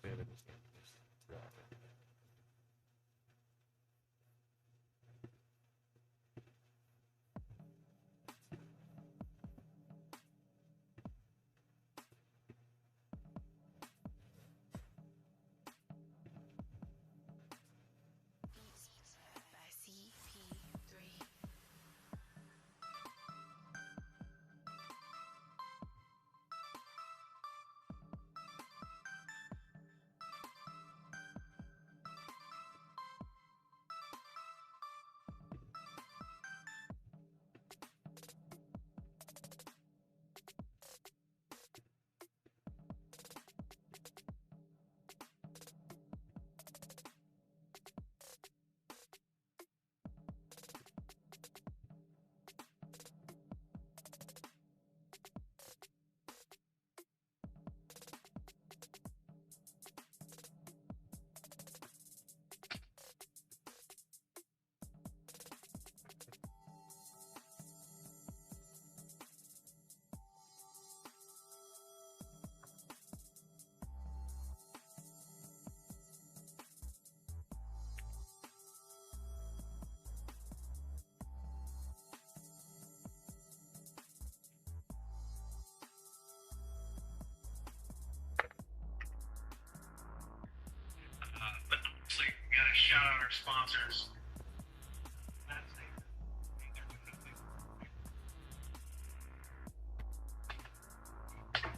By CP3. But obviously, we got to shout out our sponsors.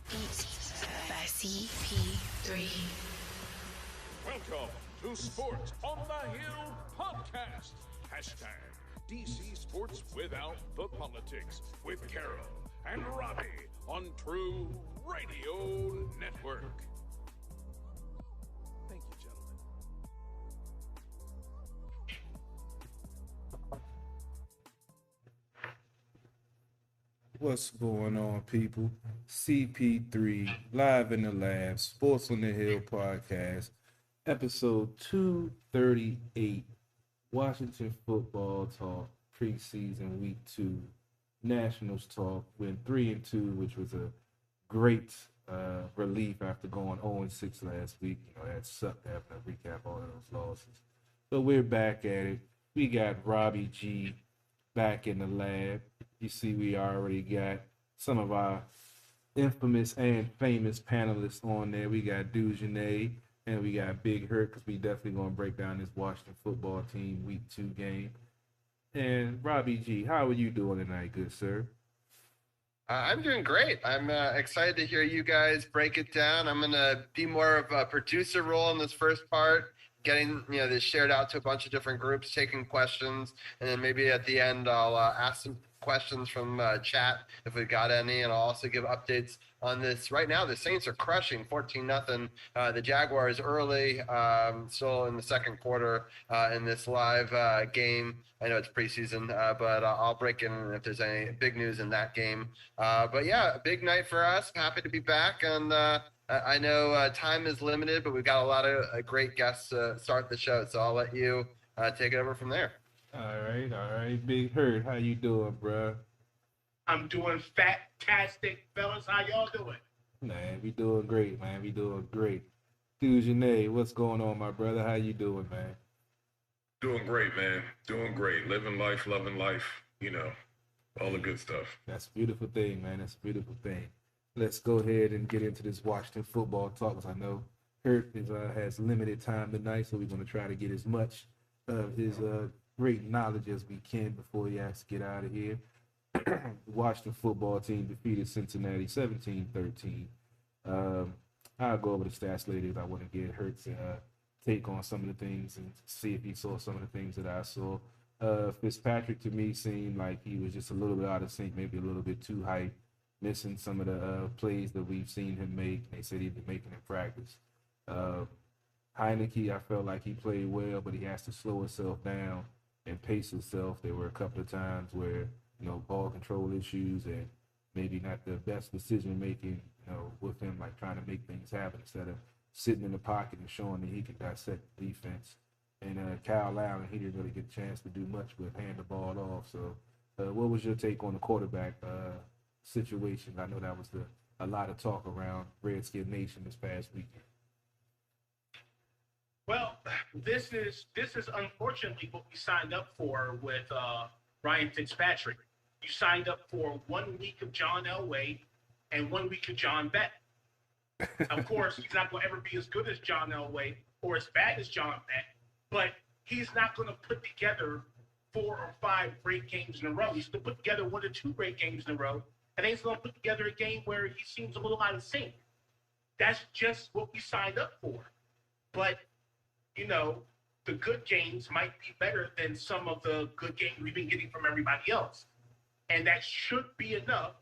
Beats by CP3. Welcome to Sports on the Hill podcast. Hashtag DC Sports Without the Politics with Carol and Robbie on True Radio Network. Thank you, gentlemen. What's going on, people? CP3, live in the lab, Sports on the Hill podcast, episode 238, Washington football talk, preseason week 2, Nationals talk, went 3-2, which was a great relief after going 0-6 last week. You know, that sucked having to recap all of those losses. But we're back at it. We got Robbie G back in the lab. You see, we already got some of our infamous and famous panelists on there. We got Dujanay and we got Big Hurt, because we definitely going to break down this Washington football team week 2 game. And Robbie G, how are you doing tonight, good sir? I'm doing great. I'm excited to hear you guys break it down. I'm going to be more of a producer role in this first part, getting this shared out to a bunch of different groups, taking questions, and then maybe at the end I'll ask some questions from chat if we got any, and I'll also give updates on this. Right now, the Saints are crushing 14-0. The Jaguars early, still in the second quarter in this live game. I know it's preseason, but I'll break in if there's any big news in that game. But yeah, a big night for us. Happy to be back, and I know time is limited, but we've got a lot of great guests to start the show, so I'll let you take it over from there. All right. Big Hurt, how you doing, bro? I'm doing fantastic, fellas. How y'all doing? Man, we doing great, man. We doing great. Dujanay, what's going on, my brother? How you doing, man? Doing great, man. Doing great. Living life, loving life, all the good stuff. That's a beautiful thing, man. That's a beautiful thing. Let's go ahead and get into this Washington football talk, because I know Hurt has limited time tonight, so we're going to try to get as much of his great knowledge as we can before he has to get out of here. The Washington football team defeated Cincinnati 17-13. I'll go over the stats later, because I want to get Hurt's take on some of the things and see if he saw some of the things that I saw. Fitzpatrick, to me, seemed like he was just a little bit out of sync, maybe a little bit too hyped, missing some of the plays that we've seen him make. They said he'd been making in practice. Heineke, I felt like he played well, but he has to slow himself down and pace himself. There were a couple of times where, ball control issues and maybe not the best decision making, with him, like trying to make things happen instead of sitting in the pocket and showing that he can dissect the defense. And Kyle Allen, he didn't really get a chance to do much with hand the ball off. So what was your take on the quarterback situation? I know that was a lot of talk around Redskin Nation this past weekend. this is unfortunately what we signed up for with Ryan Fitzpatrick. You signed up for 1 week of John Elway and 1 week of John Beck. Of course, he's not going to ever be as good as John Elway or as bad as John Beck, but he's not going to put together 4 or 5 great games in a row. He's going to put together 1 or 2 great games in a row, and then he's going to put together a game where he seems a little out of sync. That's just what we signed up for. But, the good games might be better than some of the good games we've been getting from everybody else. And that should be enough,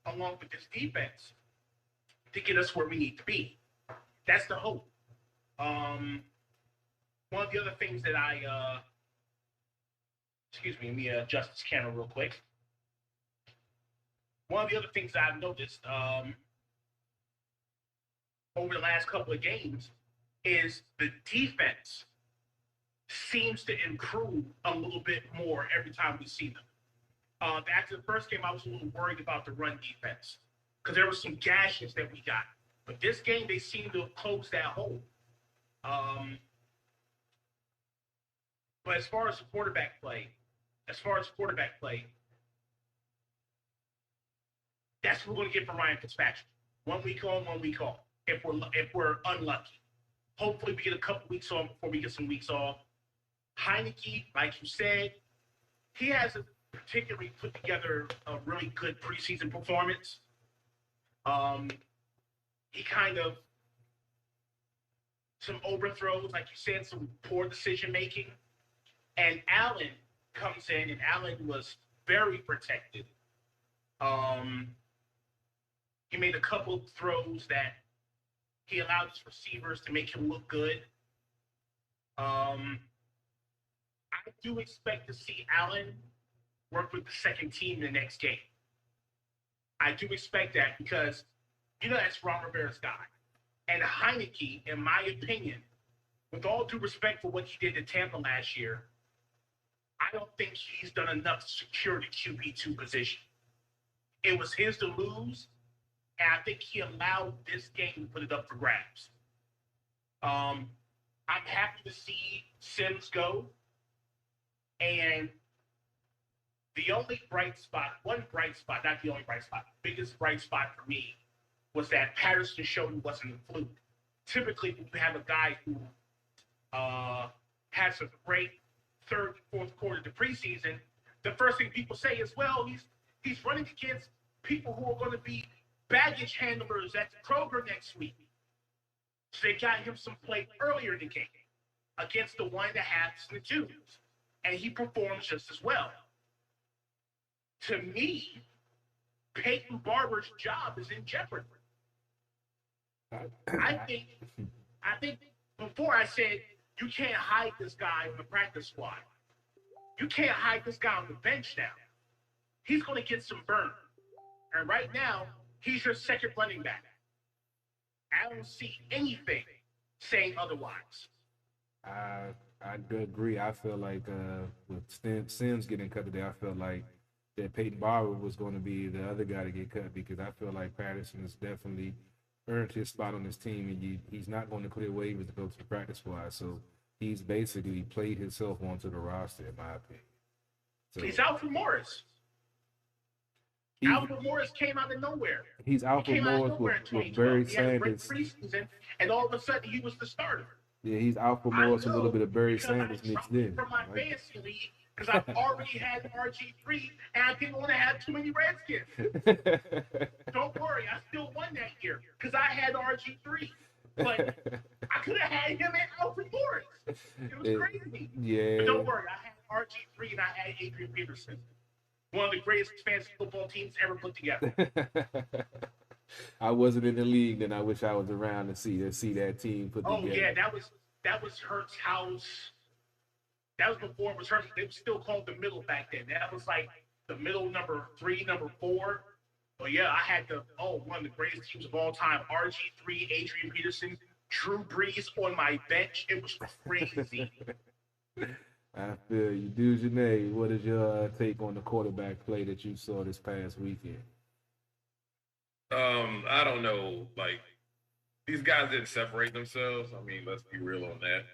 along with this defense, to get us where we need to be. That's the hope. One of the other things that let me adjust this camera real quick. One of the other things that I've noticed over the last couple of games is the defense seems to improve a little bit more every time we see them. After the first game, I was a little worried about the run defense because there were some gashes that we got. But this game, they seem to have closed that hole. But as far as quarterback play, that's what we're going to get from Ryan Fitzpatrick. 1 week on, 1 week off. If we're unlucky, hopefully we get a couple weeks on before we get some weeks off. Heineke, like you said, he hasn't particularly put together a really good preseason performance. He kind of some overthrows, like you said, some poor decision making. And Allen comes in, and Allen was very protected. He made a couple of throws that he allowed his receivers to make him look good. I do expect to see Allen work with the second team in the next game. I do expect that because, that's Ron Rivera's guy. And Heineke, in my opinion, with all due respect for what he did to Tampa last year, I don't think he's done enough to secure the QB2 position. It was his to lose, and I think he allowed this game to put it up for grabs. I'm happy to see Sims go. And the only bright spot, not the only bright spot, the biggest bright spot for me was that Patterson showed he wasn't a fluke. Typically, when you have a guy who has a great third and fourth quarter of the preseason, the first thing people say is, well, he's running against people who are going to be baggage handlers at Kroger next week. So they got him some play earlier in the game against the 1.5s and the 2s. And he performs just as well. To me, Peyton Barber's job is in jeopardy. I think before I said you can't hide this guy on the practice squad. You can't hide this guy on the bench now. He's going to get some burn. And right now, he's your second running back. I don't see anything saying otherwise. I do agree. I feel like with Sims getting cut today, I felt like that Peyton Barber was going to be the other guy to get cut because I feel like Patterson has definitely earned his spot on this team, and he's not going to clear waivers to go to the practice squad. So he's basically played himself onto the roster, in my opinion. So he's Alfred Morris. Alfred Morris came out of nowhere. He's Alfred Morris with Barry Sanders. Preseason, and all of a sudden he was the starter. Yeah, he's Alfred Morris with a little bit of Barry Sanders mixed in. From my fantasy league, because I've already had RG3, and I didn't want to have too many Redskins. Don't worry, I still won that year because I had RG3. But I could have had him and Alfred Morris. It was crazy. Yeah. But don't worry, I had RG3 and I had Adrian Peterson. One of the greatest fantasy football teams ever put together. I wasn't in the league, then I wish I was around to see that team put together. Oh yeah, that was Hurt's house. That was before it was Hurts. They were still called the middle back then. That was like the middle number 3, number 4. But yeah, I had one of the greatest teams of all time. RG3, Adrian Peterson, Drew Brees on my bench. It was crazy. I feel you. Dujanay, what is your take on the quarterback play that you saw this past weekend? I don't know. Like, these guys didn't separate themselves. I mean, let's be real on that.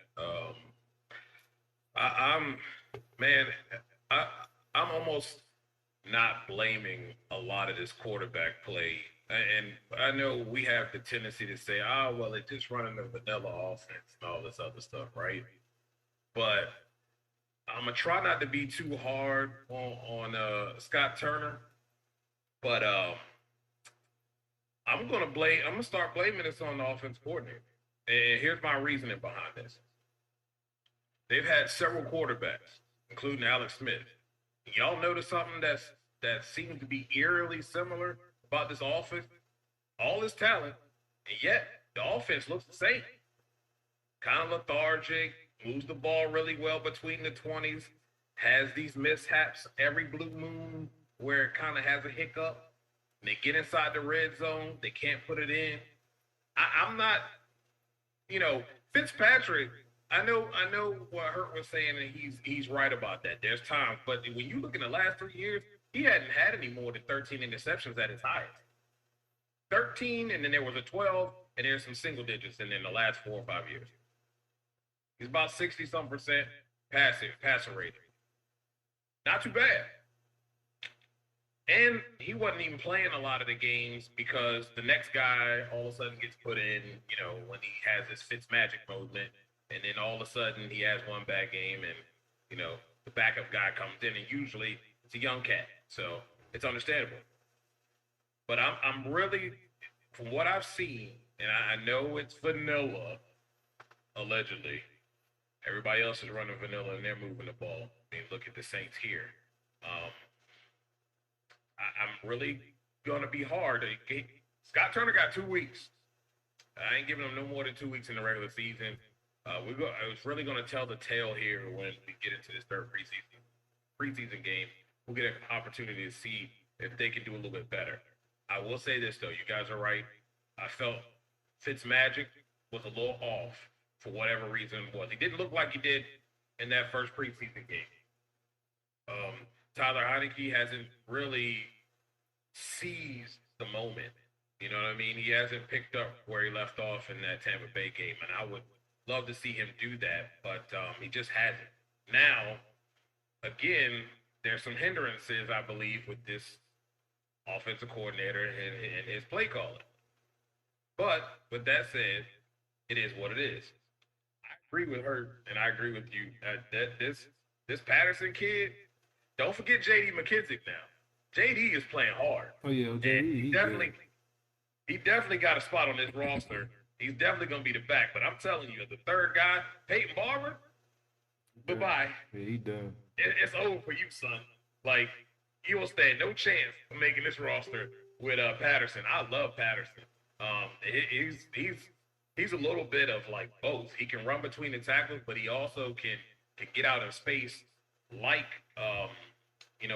I'm man, I I'm almost not blaming a lot of this quarterback play. And I know we have the tendency to say, oh, well, it's just running the vanilla offense and all this other stuff, right? But I'm gonna try not to be too hard on Scott Turner, but I'm gonna start blaming this on the offense coordinator. And here's my reasoning behind this. They've had several quarterbacks, including Alex Smith. Y'all notice something that seems to be eerily similar about this offense? All this talent, and yet the offense looks the same. Kind of lethargic, moves the ball really well between the 20s, has these mishaps every blue moon where it kind of has a hiccup. And they get inside the red zone, they can't put it in. I'm not, you know, Fitzpatrick. I know what Hurt was saying, and he's right about that. There's times, but when you look in the last 3 years, he hadn't had any more than 13 interceptions at his highest. 13, and then there was a 12, and there's some single digits, and then the last 4 or 5 years, he's about 60-some% passer rating. Not too bad. And he wasn't even playing a lot of the games because the next guy all of a sudden gets put in, when he has his Fitzmagic moment, and then all of a sudden he has one bad game, and the backup guy comes in, and usually it's a young cat, so it's understandable. But I'm really, from what I've seen, and I know it's vanilla, allegedly. Everybody else is running vanilla and they're moving the ball. I mean, look at the Saints here. I'm really gonna be hard. Scott Turner got 2 weeks. I ain't giving him no more than 2 weeks in the regular season. I was really gonna tell the tale here when we get into this third preseason game. We'll get an opportunity to see if they can do a little bit better. I will say this though, you guys are right. I felt Fitzmagic was a little off for whatever reason it was. He didn't look like he did in that first preseason game. Tyler Heineke hasn't really seized the moment. You know what I mean? He hasn't picked up where he left off in that Tampa Bay game, and I would love to see him do that, but he just hasn't. Now, again, there's some hindrances, I believe, with this offensive coordinator and his play calling. But with that said, it is what it is. I agree with her, and I agree with you. That this Patterson kid, don't forget J.D. McKissick now. J.D. is playing hard. Oh yeah, JD, he definitely got a spot on this roster. He's definitely gonna be the back. But I'm telling you, the third guy, Peyton Barber, bye-bye. Yeah, he done. It's over for you, son. Like, you will stand no chance of making this roster with Patterson. I love Patterson. He's a little bit of like both. He can run between the tackles, but he also can get out in space like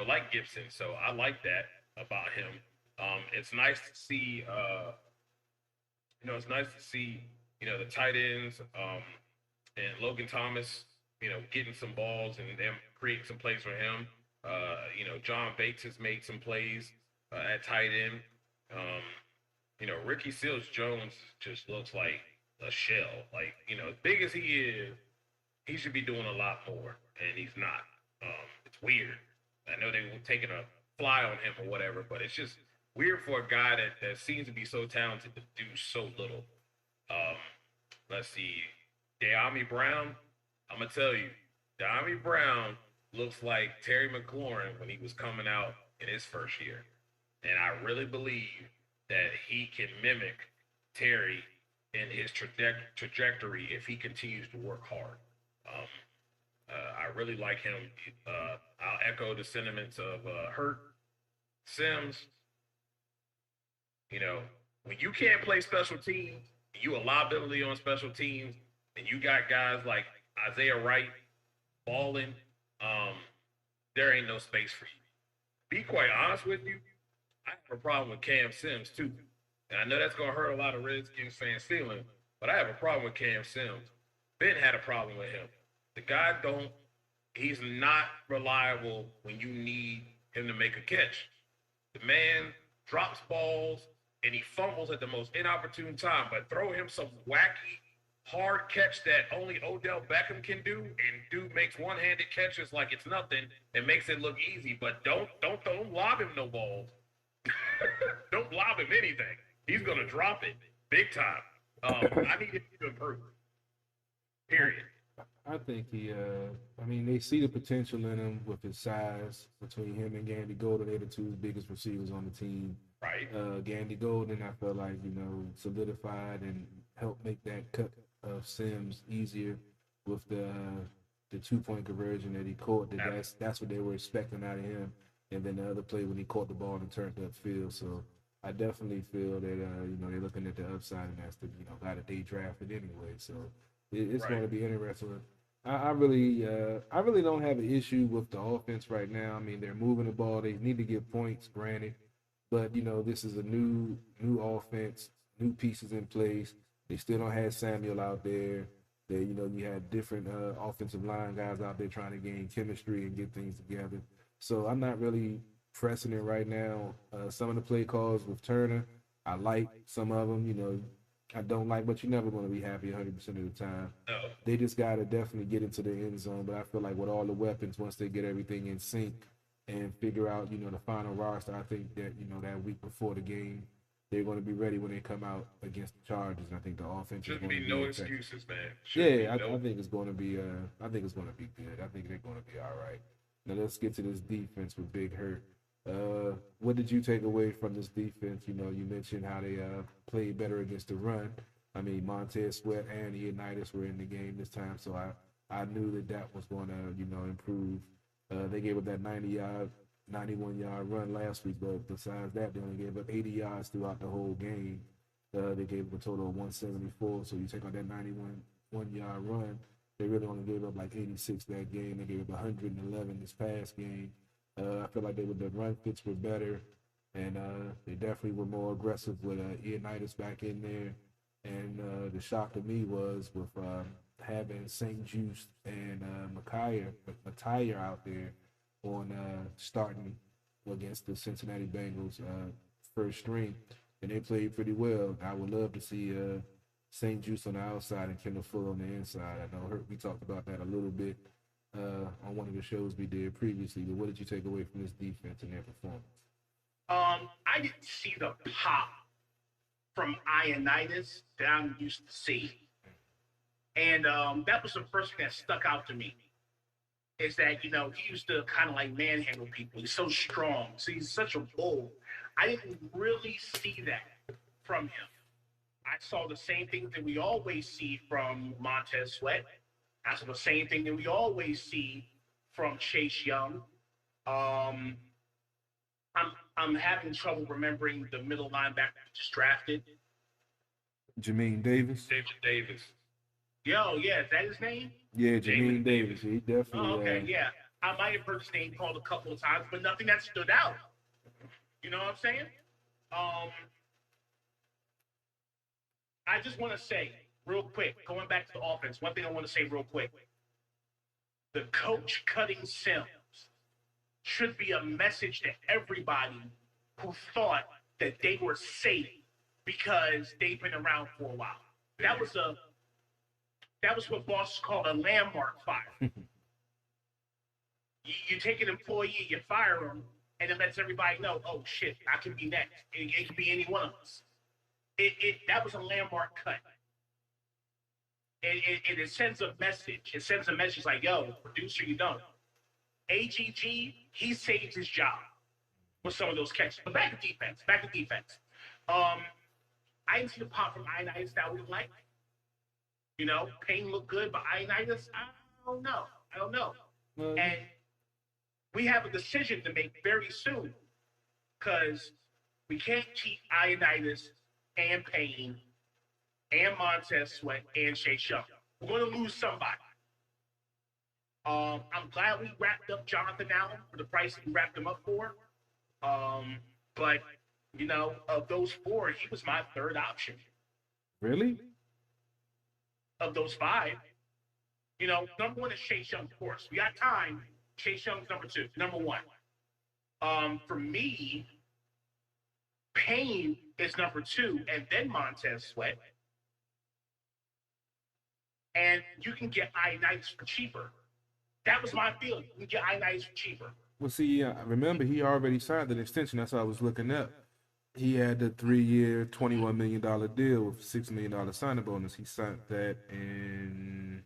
like Gibson. So I like that about him. It's nice to see the tight ends and Logan Thomas, getting some balls and them creating some plays for him. John Bates has made some plays at tight end. Ricky Seals Jones just looks like a shell. Like, as big as he is, he should be doing a lot more, and he's not. It's weird. I know they were taking a fly on him or whatever, but it's just weird for a guy that seems to be so talented to do so little. Let's see. De'Ami Brown, I'm going to tell you, De'Ami Brown looks like Terry McLaurin when he was coming out in his first year. And I really believe that he can mimic Terry in his trajectory if he continues to work hard. I really like him. I'll echo the sentiments of Hurt, Sims. When you can't play special teams, you a liability on special teams, and you got guys like Isaiah Wright balling, there ain't no space for you. Be quite honest with you, I have a problem with Cam Sims too. And I know that's going to hurt a lot of Redskins fans' feelings, but I have a problem with Cam Sims. Ben had a problem with him. The guy he's not reliable when you need him to make a catch. The man drops balls and he fumbles at the most inopportune time, but throw him some wacky, hard catch that only Odell Beckham can do, and dude makes one-handed catches like it's nothing and makes it look easy. But don't lob him no balls. Don't lob him anything. He's gonna drop it big time. I need him to improve. Period. I think he. I mean, they see the potential in him with his size. Between him and Gandy Golden, they're the two biggest receivers on the team. Right. Gandy Golden, I felt like solidified and helped make that cut of Sims easier with the 2-point conversion that he caught. That's what they were expecting out of him. And then the other play when he caught the ball and turned upfield. So I definitely feel that they're looking at the upside, and that's the guy that they drafted anyway. So it's going to be interesting. I really don't have an issue with the offense right now. I mean, they're moving the ball. They need to get points, granted, but this is a new offense, new pieces in place. They still don't have Samuel out there. You had different offensive line guys out there trying to gain chemistry and get things together. So I'm not really pressing it right now. Some of the play calls with Turner, I like some of them. I don't like, but you're never going to be happy 100% of the time. No. They just got to definitely get into the end zone. But I feel like with all the weapons, once they get everything in sync and figure out, the final roster, I think that, that week before the game, they're going to be ready when they come out against the Chargers. And I think the offense Shouldn't be no excuses, man. I think it's going to be. I think it's going to be good. I think they're going to be all right. Now let's get to this defense with Big Hurt. What did you take away from this defense? You mentioned how they played better against the run. I mean, Montez Sweat and Ioannidis were in the game this time, so I knew that was going to improve. They gave up that 91-yard run last week, but besides that, they only gave up 80 yards throughout the whole game. They gave up a total of 174. So you take out that 91-yard run, they really only gave up like 86 that game. They gave up 111 this past game. I feel like the run fits were better, and they definitely were more aggressive with Ioannidis back in there. And the shock to me was with having St. Juice and Mattia out there on starting against the Cincinnati Bengals first string, and they played pretty well. I would love to see St. Juice on the outside and Kendall Fuller on the inside. I know we talked about that a little bit on one of the shows we did previously, but what did you take away from this defense and their performance? I didn't see the pop from Ioannidis that I'm used to see. And that was the first thing that stuck out to me, is that, he used to kind of like manhandle people. He's so strong. So he's such a bull. I didn't really see that from him. I saw the same thing that we always see from Montez Sweat. I saw the same thing that we always see from Chase Young. I'm having trouble remembering the middle linebacker we just drafted. Jermaine Davis. David Davis. Yo, yeah, is that his name? Yeah, Jermaine Davis. He definitely. Oh, okay, yeah. I might have heard his name called a couple of times, but nothing that stood out. You know what I'm saying? I just want to say, real quick, going back to the offense, one thing I want to say real quick. The coach cutting Sims should be a message to everybody who thought that they were safe because they've been around for a while. That was what bosses call a landmark fire. you take an employee, you fire them, and it lets everybody know, oh shit, I can be next. It can be any one of us. That was a landmark cut. It sends a message. It sends a message like, yo, producer, you don't. AGG, he saved his job with some of those catches. But back to defense. I didn't see the pop from Ioannidis that we like. Payne looked good, but Ioannidis, I don't know. And we have a decision to make very soon, because we can't keep Ioannidis and Payne and Montez Sweat and Chase Young. We're going to lose somebody. I'm glad we wrapped up Jonathan Allen for the price we wrapped him up for. But, of those four, he was my third option. Really? Of those five. Number one is Chase Young, of course. We got time. Chase Young's number two. Number one. For me, Payne is number two, and then Montez Sweat. and you can get Ioannidis for cheaper. That was my feeling. You can get Ioannidis for cheaper. Well, see, remember he already signed an extension. That's what I was looking up. He had the 3-year, $21 million deal with $6 million signing bonus. He signed that in.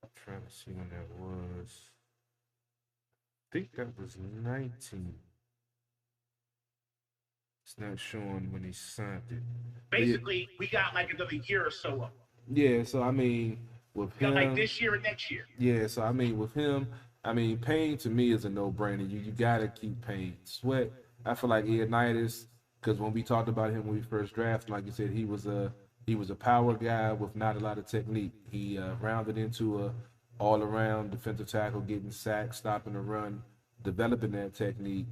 I'm trying to see when that was. I think that was 19. It's not showing when he signed it. Basically, we got like another year or so of them. Yeah, so I mean, with We got like him, this year and next year. yeah, so I mean, with him, I mean, Payne to me is a no-brainer. You gotta keep Payne. Sweat, I feel like Ioannidis, because when we talked about him when we first drafted, like you said, he was a power guy with not a lot of technique. He rounded into a all-around defensive tackle, getting sacks, stopping the run, developing that technique.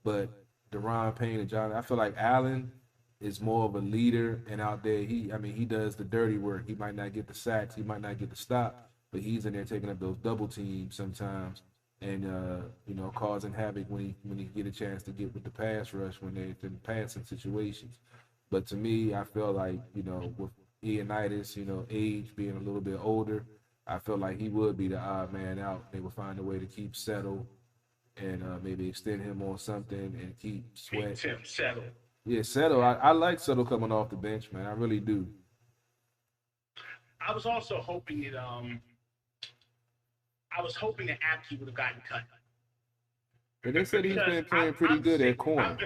But Deron Payne and John, I feel like Allen is more of a leader, and out there he does the dirty work. He might not get the sacks, he might not get the stop, but he's in there taking up those double teams sometimes, and causing havoc when he get a chance to get with the pass rush when they're in passing situations. But to me, I feel like with Ioannidis, age being a little bit older, I feel like he would be the odd man out. They would find a way to keep Settle and maybe extend him on something and keep Sweat. Tim Settle. Yeah, Settle. I like Settle coming off the bench, man. I really do. I was also hoping that Apke would have gotten cut. But they said he's been playing pretty I'm good at sick. corner.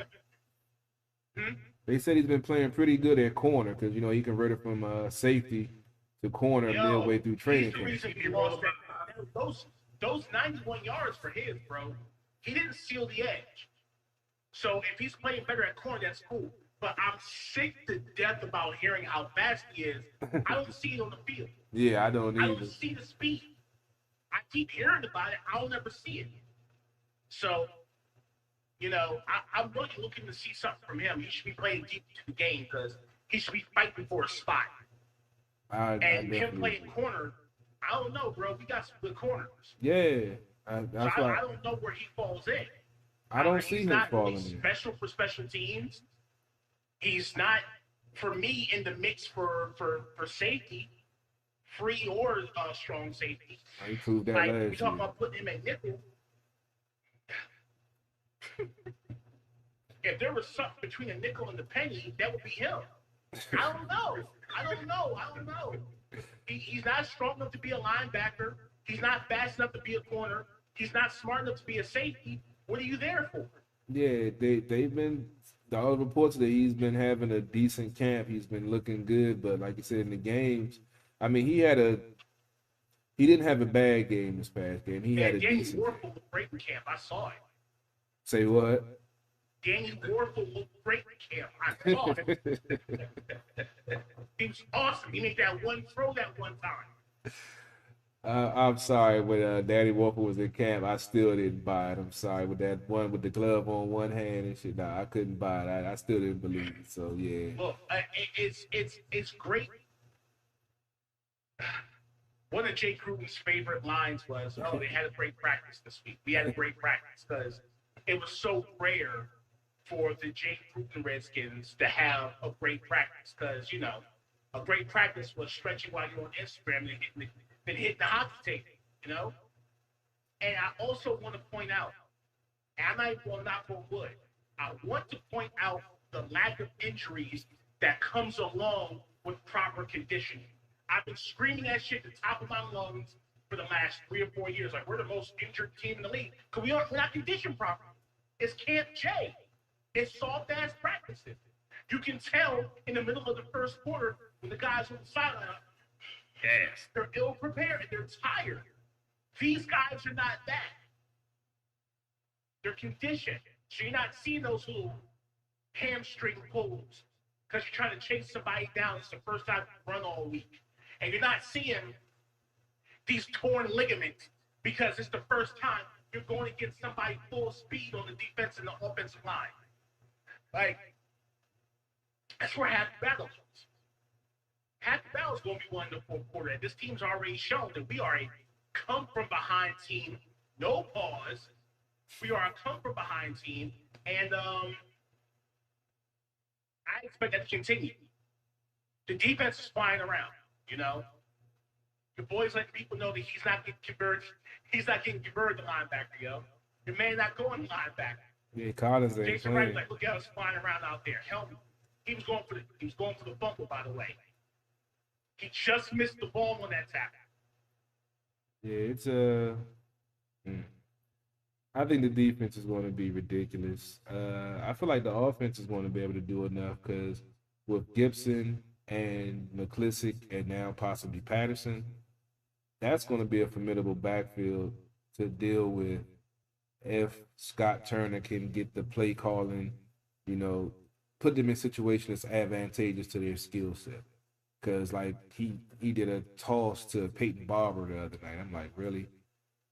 They said he's been playing pretty good at corner because he converted from safety to corner midway through training He's the camp. reason he lost that. Those 91 yards for his, bro. He didn't seal the edge. So if he's playing better at corner, that's cool. But I'm sick to death about hearing how fast he is. I don't see it on the field. Yeah, I don't I either. don't see the speed. I keep hearing about it. I'll never see it. So, I'm really looking to see something from him. He should be playing deep into the game because he should be fighting for a spot. I And him definitely playing agree. corner, I don't know, bro. We got some good corners. Yeah, So that's I why don't know where he falls in. I don't see He's him not falling really in. special for special teams. He's not, for me, in the mix for safety, free or strong safety. He proved that Like, last we talk year. about putting him at nickel. If there was something between a nickel and the penny, that would be him. I don't know. He's not strong enough to be a linebacker. He's not fast enough to be a corner. He's not smart enough to be a safety. What are you there for? Yeah, they've been all the reports that he's been having a decent camp. He's been looking good, but like you said in the games, I mean he didn't have a bad game this past game. He had a Danny decent. Warfel looked great in camp. I saw it. Say what? Danny Warfel looked great in camp. I saw it. He was awesome. He made that one throw that one time. I'm sorry, when Danny Walker was in camp, I still didn't buy it. I'm sorry, with that one with the glove on one hand and shit. Nah, I couldn't buy it. I still didn't believe it. So yeah. Look, it's great. One of Jay Gruden's favorite lines was, "Oh, they had a great practice this week. We had a great practice because it was so rare for the Jay Gruden Redskins to have a great practice because a great practice was stretching while you're on Instagram and hitting the hockey tape, And I also want to point out, and I will not for wood. I want to point out the lack of injuries that comes along with proper conditioning. I've been screaming that shit at the top of my lungs for the last 3 or 4 years. Like, we're the most injured team in the league because we're not conditioned properly. It's Camp J. It's soft-ass practices. You can tell in the middle of the first quarter when the guys on the sideline, yes, they're ill-prepared and they're tired. These guys are not that. They're conditioned. So you're not seeing those little hamstring pulls because you're trying to chase somebody down. It's the first time you run all week. And you're not seeing these torn ligaments because it's the first time you're going against somebody full speed on the defense and the offensive line. Like, that's where half the battle is. Half the battle is going to be won in the fourth quarter. And this team's already shown that we are a come-from-behind team, no pause. We are a come-from-behind team, and I expect that to continue. The defense is flying around, boys let people know that he's not getting converted. He's not getting converted to linebacker, yo. Your man not going to linebacker. Yeah, Collins ain't Jason Wright playing. like, look at us flying around out there. Help me. He was going for the fumble, by the way. He just missed the ball on that tackle. Yeah, it's I think the defense is going to be ridiculous. I feel like the offense is going to be able to do enough because with Gibson and McClissick and now possibly Patterson, that's going to be a formidable backfield to deal with if Scott Turner can get the play calling, put them in situations that's advantageous to their skill set. Because, like, he did a toss to Peyton Barber the other night. I'm like, really?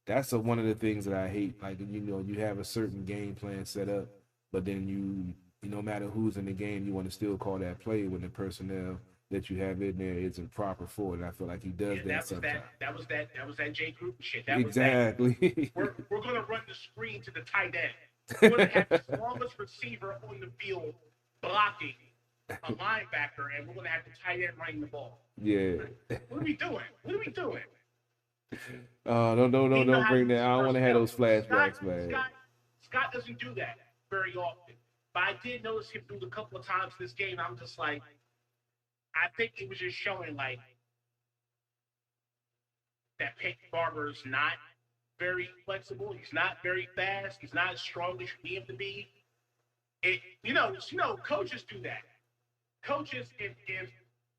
That's one of the things that I hate. Like, you have a certain game plan set up, but then you no matter who's in the game, you want to still call that play when the personnel that you have in there isn't proper for it. And I feel like he does that sometimes. That was that Jay Gruden shit. Exactly. We're gonna run the screen to the tight end. We're gonna have the strongest receiver on the field blocking a linebacker, and we're gonna have the tight end running the ball. Yeah. What are we doing? Don't bring that. I don't want to have those flashbacks, man. Scott doesn't do that very often. But I did notice him do it a couple of times this game. I'm just like, I think it was just showing like that Peyton Barber's not very flexible. He's not very fast. He's not as strong as you need him to be. Coaches do that. Coaches, if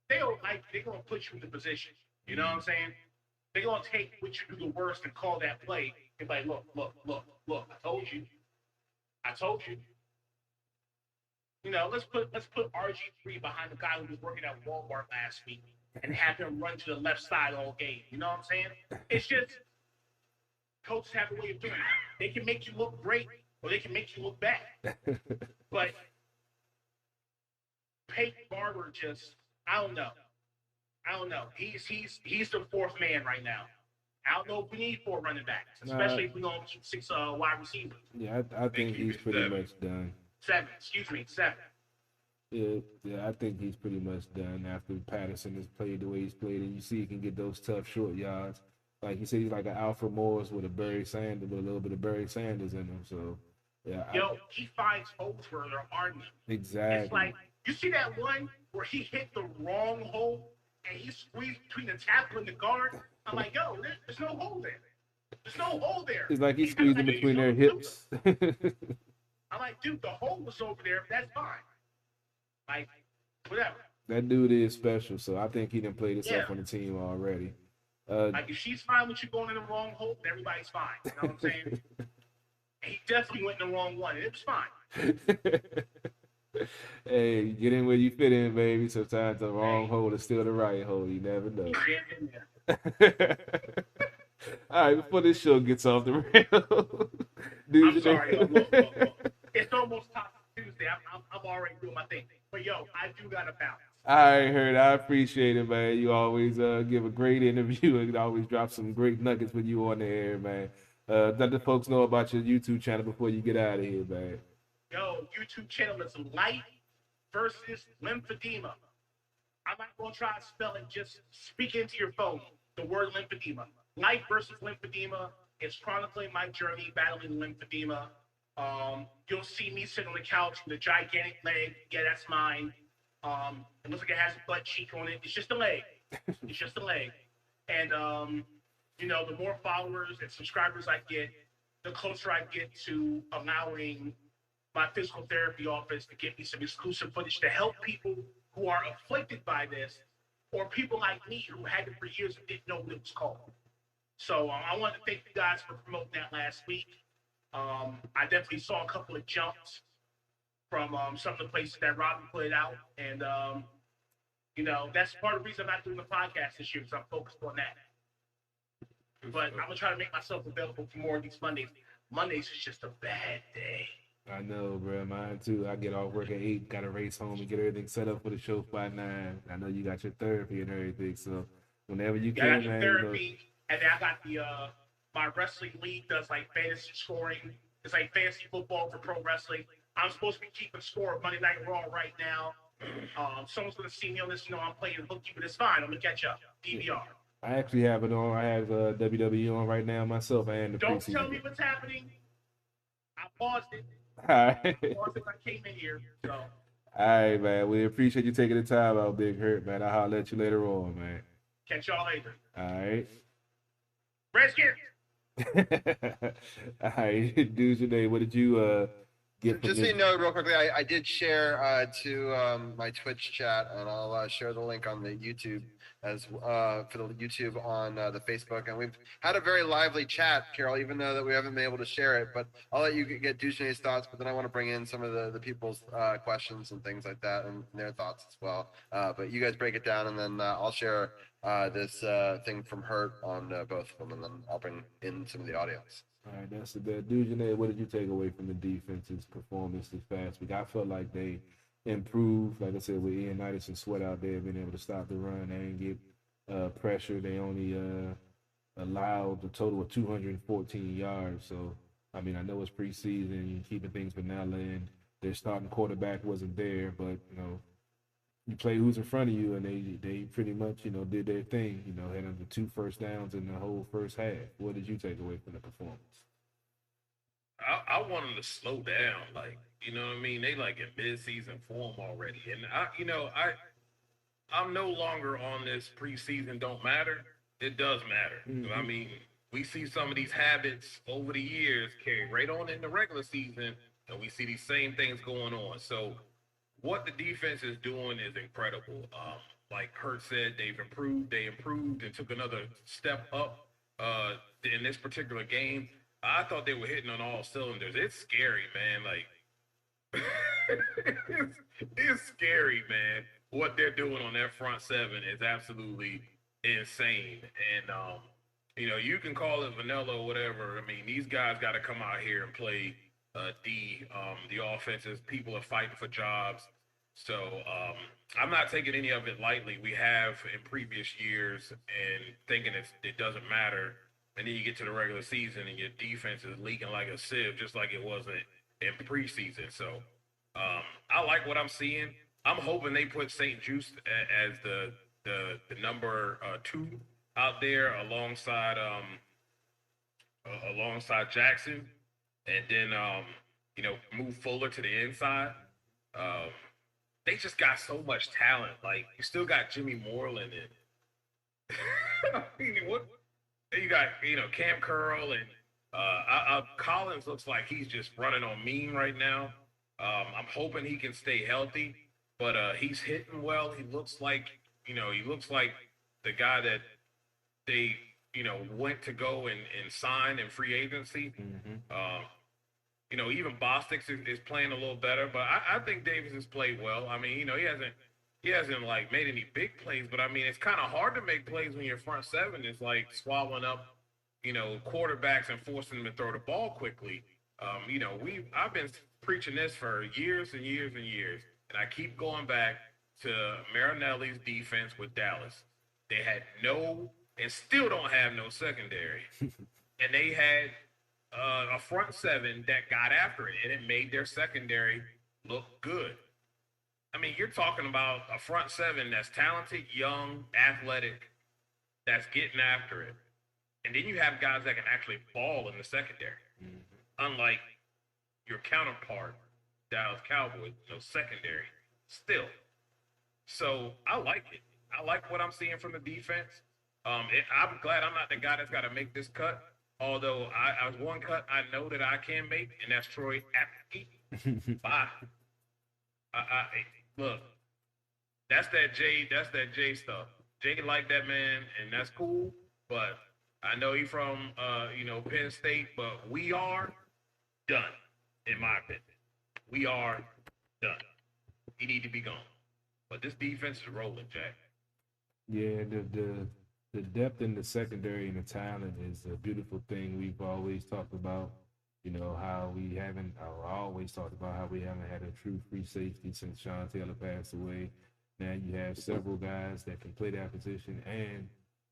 they don't like, they're gonna put you in the position. You know what I'm saying? They're gonna take what you do the worst and call that play. And like, look, I told you. Let's put RG3 behind the guy who was working at Walmart last week and have him run to the left side all game. You know what I'm saying? It's just coaches have a way of doing it. They can make you look great or they can make you look bad. But Peyton Barber I don't know. He's the fourth man right now. I don't know if we need 4 running backs, especially if we don't keep 6 wide receivers. Yeah, I think he's pretty much done. 7. Yeah, I think he's pretty much done after Patterson has played the way he's played, and you see he can get those tough short yards. Like you said, he's like an Alfred Morris with a little bit of Barry Sanders in him. So, yeah. He finds holes where there aren't. Exactly. It's like, you see that one where he hit the wrong hole and he squeezed between the tackle and the guard? I'm like, there's no hole there. There's no hole there. It's like he's squeezing between their hips. I'm like, dude, the hole was over there. That's fine. Like, whatever. That dude is special, so I think he done played himself on the team already. Like, if she's fine with you going in the wrong hole, everybody's fine. You know what I'm saying? He definitely went in the wrong one. It was fine. Hey, get in where you fit in, baby. Sometimes the wrong hole is still the right hole. You never know. All right, before this show gets off the rails. I'm sorry. Look. It's almost top Tuesday. I'm already doing my thing. But, I do got to bounce. I heard. I appreciate it, man. You always give a great interview and always drop some great nuggets when you on the air, man. Let the folks know about your YouTube channel before you get out of here, man. YouTube channel is Life versus Lymphedema. I'm not going to try to spell it. Just speak into your phone the word lymphedema. Life versus Lymphedema is chronicling my journey battling lymphedema. You'll see me sitting on the couch with a gigantic leg. Yeah, that's mine. It looks like it has a butt cheek on it. It's just a leg. And, the more followers and subscribers I get, the closer I get to allowing my physical therapy office to give me some exclusive footage to help people who are afflicted by this, or people like me who had it for years and didn't know what it was called. So I want to thank you guys for promoting that last week. I definitely saw a couple of jumps from some of the places that Robbie put it out. And, that's part of the reason I'm not doing the podcast this year, because I'm focused on that. But I'm going to try to make myself available for more of these Mondays. Mondays is just a bad day. I know, bro. Mine too. I get off work at 8, got to race home and get everything set up for the show by 9. I know you got your therapy and everything, so whenever you can, I got the man. Therapy, and then I got the my wrestling league does like fantasy scoring. It's like fantasy football for pro wrestling. I'm supposed to be keeping score of Monday Night Raw right now. Someone's gonna see me on this. I'm playing hooky, but it's fine. I'm gonna catch up. DVR. I actually have it on. I have WWE on right now myself. I am the Don't preseason. tell me what's happening. I paused it. All right. Paused it when I came in here. So All right, man. We appreciate you taking the time out, Big Hurt, man. I'll holler at you later on, man. catch y'all later. All right. Redskins. All right, dude, today, what did you get from Just so this? you know, real quickly, I did share to my Twitch chat, and I'll share the link on the YouTube as for the YouTube on the Facebook. And we've had a very lively chat, Carol, even though that we haven't been able to share it. But I'll let you get Duchene's thoughts, but then I want to bring in some of the people's questions and things like that and their thoughts as well. But you guys break it down, and then I'll share this thing from Hurt on both of them, and then I'll bring in some of the audience. All right, that's the bad. Dude, what did you take away from the defense's performance this past week? I felt like they improved. Like I said, with Ian Nitis and Sweat out there, being able to stop the run. They didn't get pressure. They only allowed a total of 214 yards. So, I mean, I know it's preseason, keeping things vanilla, and their starting quarterback wasn't there. But, you know, you play who's in front of you, and they pretty much, you know, did their thing. You know, had under 2 first downs in the whole first half. What did you take away from the performance? I want them to slow down. Like, you know what I mean? They like in mid-season form already. And I'm no longer on this preseason don't matter. It does matter. Mm-hmm. I mean, we see some of these habits over the years carry right on in the regular season, and we see these same things going on. So what the defense is doing is incredible. Like Kurt said, they've improved. They improved and took another step up in this particular game. I thought they were hitting on all cylinders. It's scary, man. Like, it's scary, man. What they're doing on that front seven is absolutely insane. And, you know, you can call it vanilla or whatever. I mean, these guys got to come out here and play the offenses. People are fighting for jobs. So I'm not taking any of it lightly. We have in previous years and thinking it doesn't matter. And then you get to the regular season and your defense is leaking like a sieve, just like it wasn't in preseason. So I like what I'm seeing. I'm hoping they put St. Juice as the number 2 out there alongside Jackson, and then you know, move Fuller to the inside. They just got so much talent. Like, you still got Jimmy Moreland and I mean, what? You got, you know, Cam Curl and Collins looks like he's just running on mean right now. I'm hoping he can stay healthy, but he's hitting well. He looks like the guy that they, you know, went to go and sign in free agency. Mm-hmm. You know, even Bostic is playing a little better, but I think Davis has played well. I mean, you know, he hasn't like made any big plays, but I mean, it's kind of hard to make plays when your front seven is like swallowing up, you know, quarterbacks and forcing them to throw the ball quickly. You know, I've been preaching this for years and years and years, and I keep going back to Marinelli's defense with Dallas. They had no, and still don't have no secondary, and they had a front seven that got after it, and it made their secondary look good. I mean, you're talking about a front seven that's talented, young, athletic, that's getting after it. And then you have guys that can actually ball in the secondary. Mm-hmm. Unlike your counterpart, Dallas Cowboys, no secondary, still. So I like it. I like what I'm seeing from the defense. I'm glad I'm not the guy that's got to make this cut. Although I was one cut I know that I can make, and that's Troy Apke. Bye. Look, that's that Jay stuff. Jay like that man, and that's cool. But I know he from you know, Penn State, but we are done, in my opinion. We are done. He need to be gone. But this defense is rolling, Jack. Yeah, the depth in the secondary and the talent is a beautiful thing. We've always talked about, you know, how we haven't, or always talked about how we haven't had a true free safety since Sean Taylor passed away. Now you have several guys that can play that position and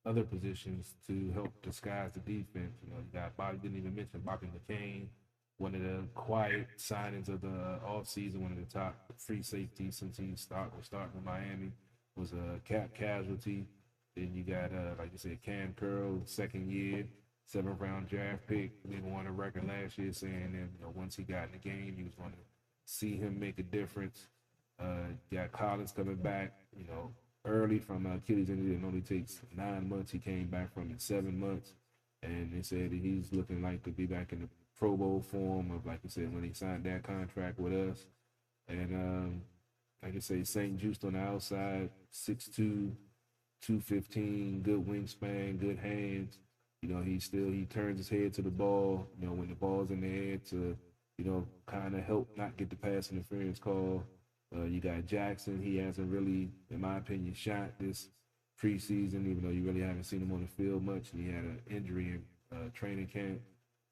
other positions to help disguise the defense. You know, you got Bobby, didn't even mention Bobby McCain, one of the quiet signings of the offseason, one of the top free safeties since he was starting in Miami, was a cap casualty. Then you got, like you said, Cam Curl, second year, 7th-round draft pick. They won a record last year saying that, once he got in the game, he was going to see him make a difference. Got Collins coming back, early from Achilles injury. It only takes 9 months. He came back from in 7 months. And they said that he's looking like to be back in the Pro Bowl form of, like you said, when he signed that contract with us. And like I say, St. Just on the outside, 6'2", 215, good wingspan, good hands. He turns his head to the ball, when the ball's in the air to, kind of help not get the pass interference call. You got Jackson. He hasn't really, in my opinion, shot this preseason, even though you really haven't seen him on the field much. He had an injury in training camp.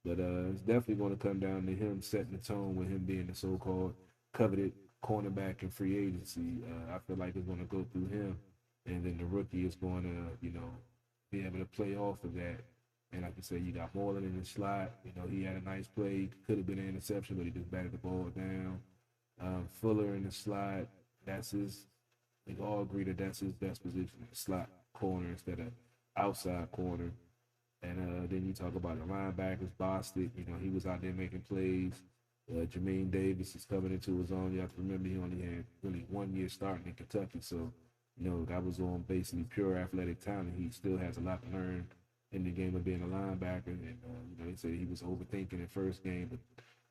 But it's definitely going to come down to him setting the tone with him being the so-called coveted cornerback in free agency. I feel like it's going to go through him. And then the rookie is going to, be able to play off of that. And like you said, you got Moreland in the slot. He had a nice play. Could have been an interception, but he just batted the ball down. Fuller in the slot. We all agree that that's his best position, slot corner instead of outside corner. And then you talk about the linebackers, Bostic. He was out there making plays. Jermaine Davis is coming into his own. You have to remember he only had really 1 year starting in Kentucky. So, that was on basically pure athletic talent. He still has a lot to learn in the game of being a linebacker. And, they said he was overthinking in first game, but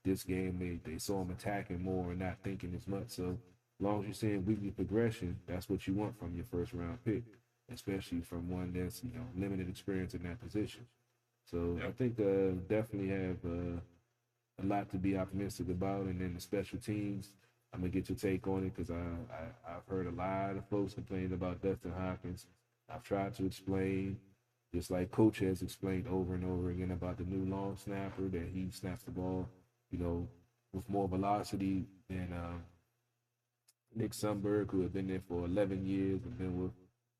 this game they saw him attacking more and not thinking as much. So as long as you're seeing weekly progression, that's what you want from your first round pick, especially from one that's, limited experience in that position. So I think definitely have a lot to be optimistic about. And then the special teams, I'm going to get your take on it because I've heard a lot of folks complaining about Dustin Hopkins. I've tried to explain, just like Coach has explained over and over again about the new long snapper, that he snaps the ball, with more velocity than Nick Sundberg, who had been there for 11 years and been with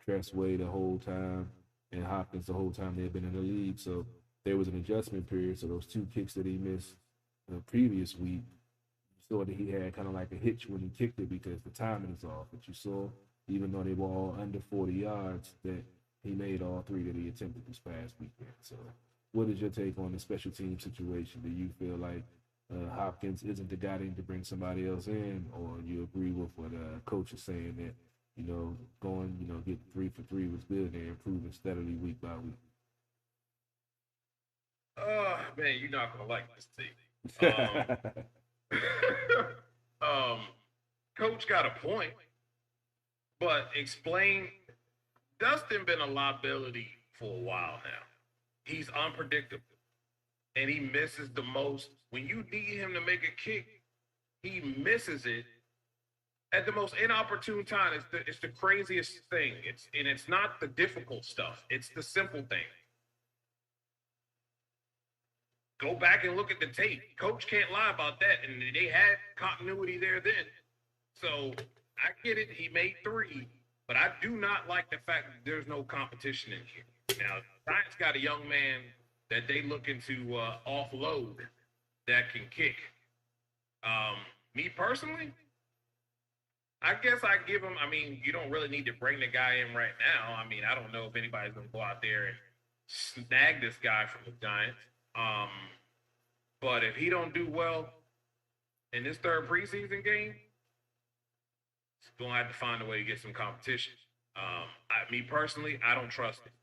Tressway the whole time, and Hopkins the whole time they've been in the league. So there was an adjustment period. So those 2 kicks that he missed the previous week, you saw that he had kind of like a hitch when he kicked it because the timing is off. But you saw, even though they were all under 40 yards, that he made all 3 that he attempted this past weekend. So what is your take on the special team situation? Do you feel like Hopkins isn't the guy that need to bring somebody else in, or you agree with what Coach is saying that, going, getting 3 for 3 was good and improving steadily week by week? Man, you're not gonna like this team. Coach got a point, but explain. Dustin been a liability for a while now. He's unpredictable, and he misses the most. When you need him to make a kick, he misses it at the most inopportune time. It's the craziest thing. It's not the difficult stuff. It's the simple thing. Go back and look at the tape. Coach can't lie about that, and they had continuity there then. So I get it. He made 3, but I do not like the fact that there's no competition in here. Now, Giants got a young man that they looking to offload that can kick. Me personally, I guess I give him. I mean, you don't really need to bring the guy in right now. I mean, I don't know if anybody's going to go out there and snag this guy from the Giants. But if he don't do well in this 3rd preseason game, he's going to have to find a way to get some competition. Me personally, I don't trust him.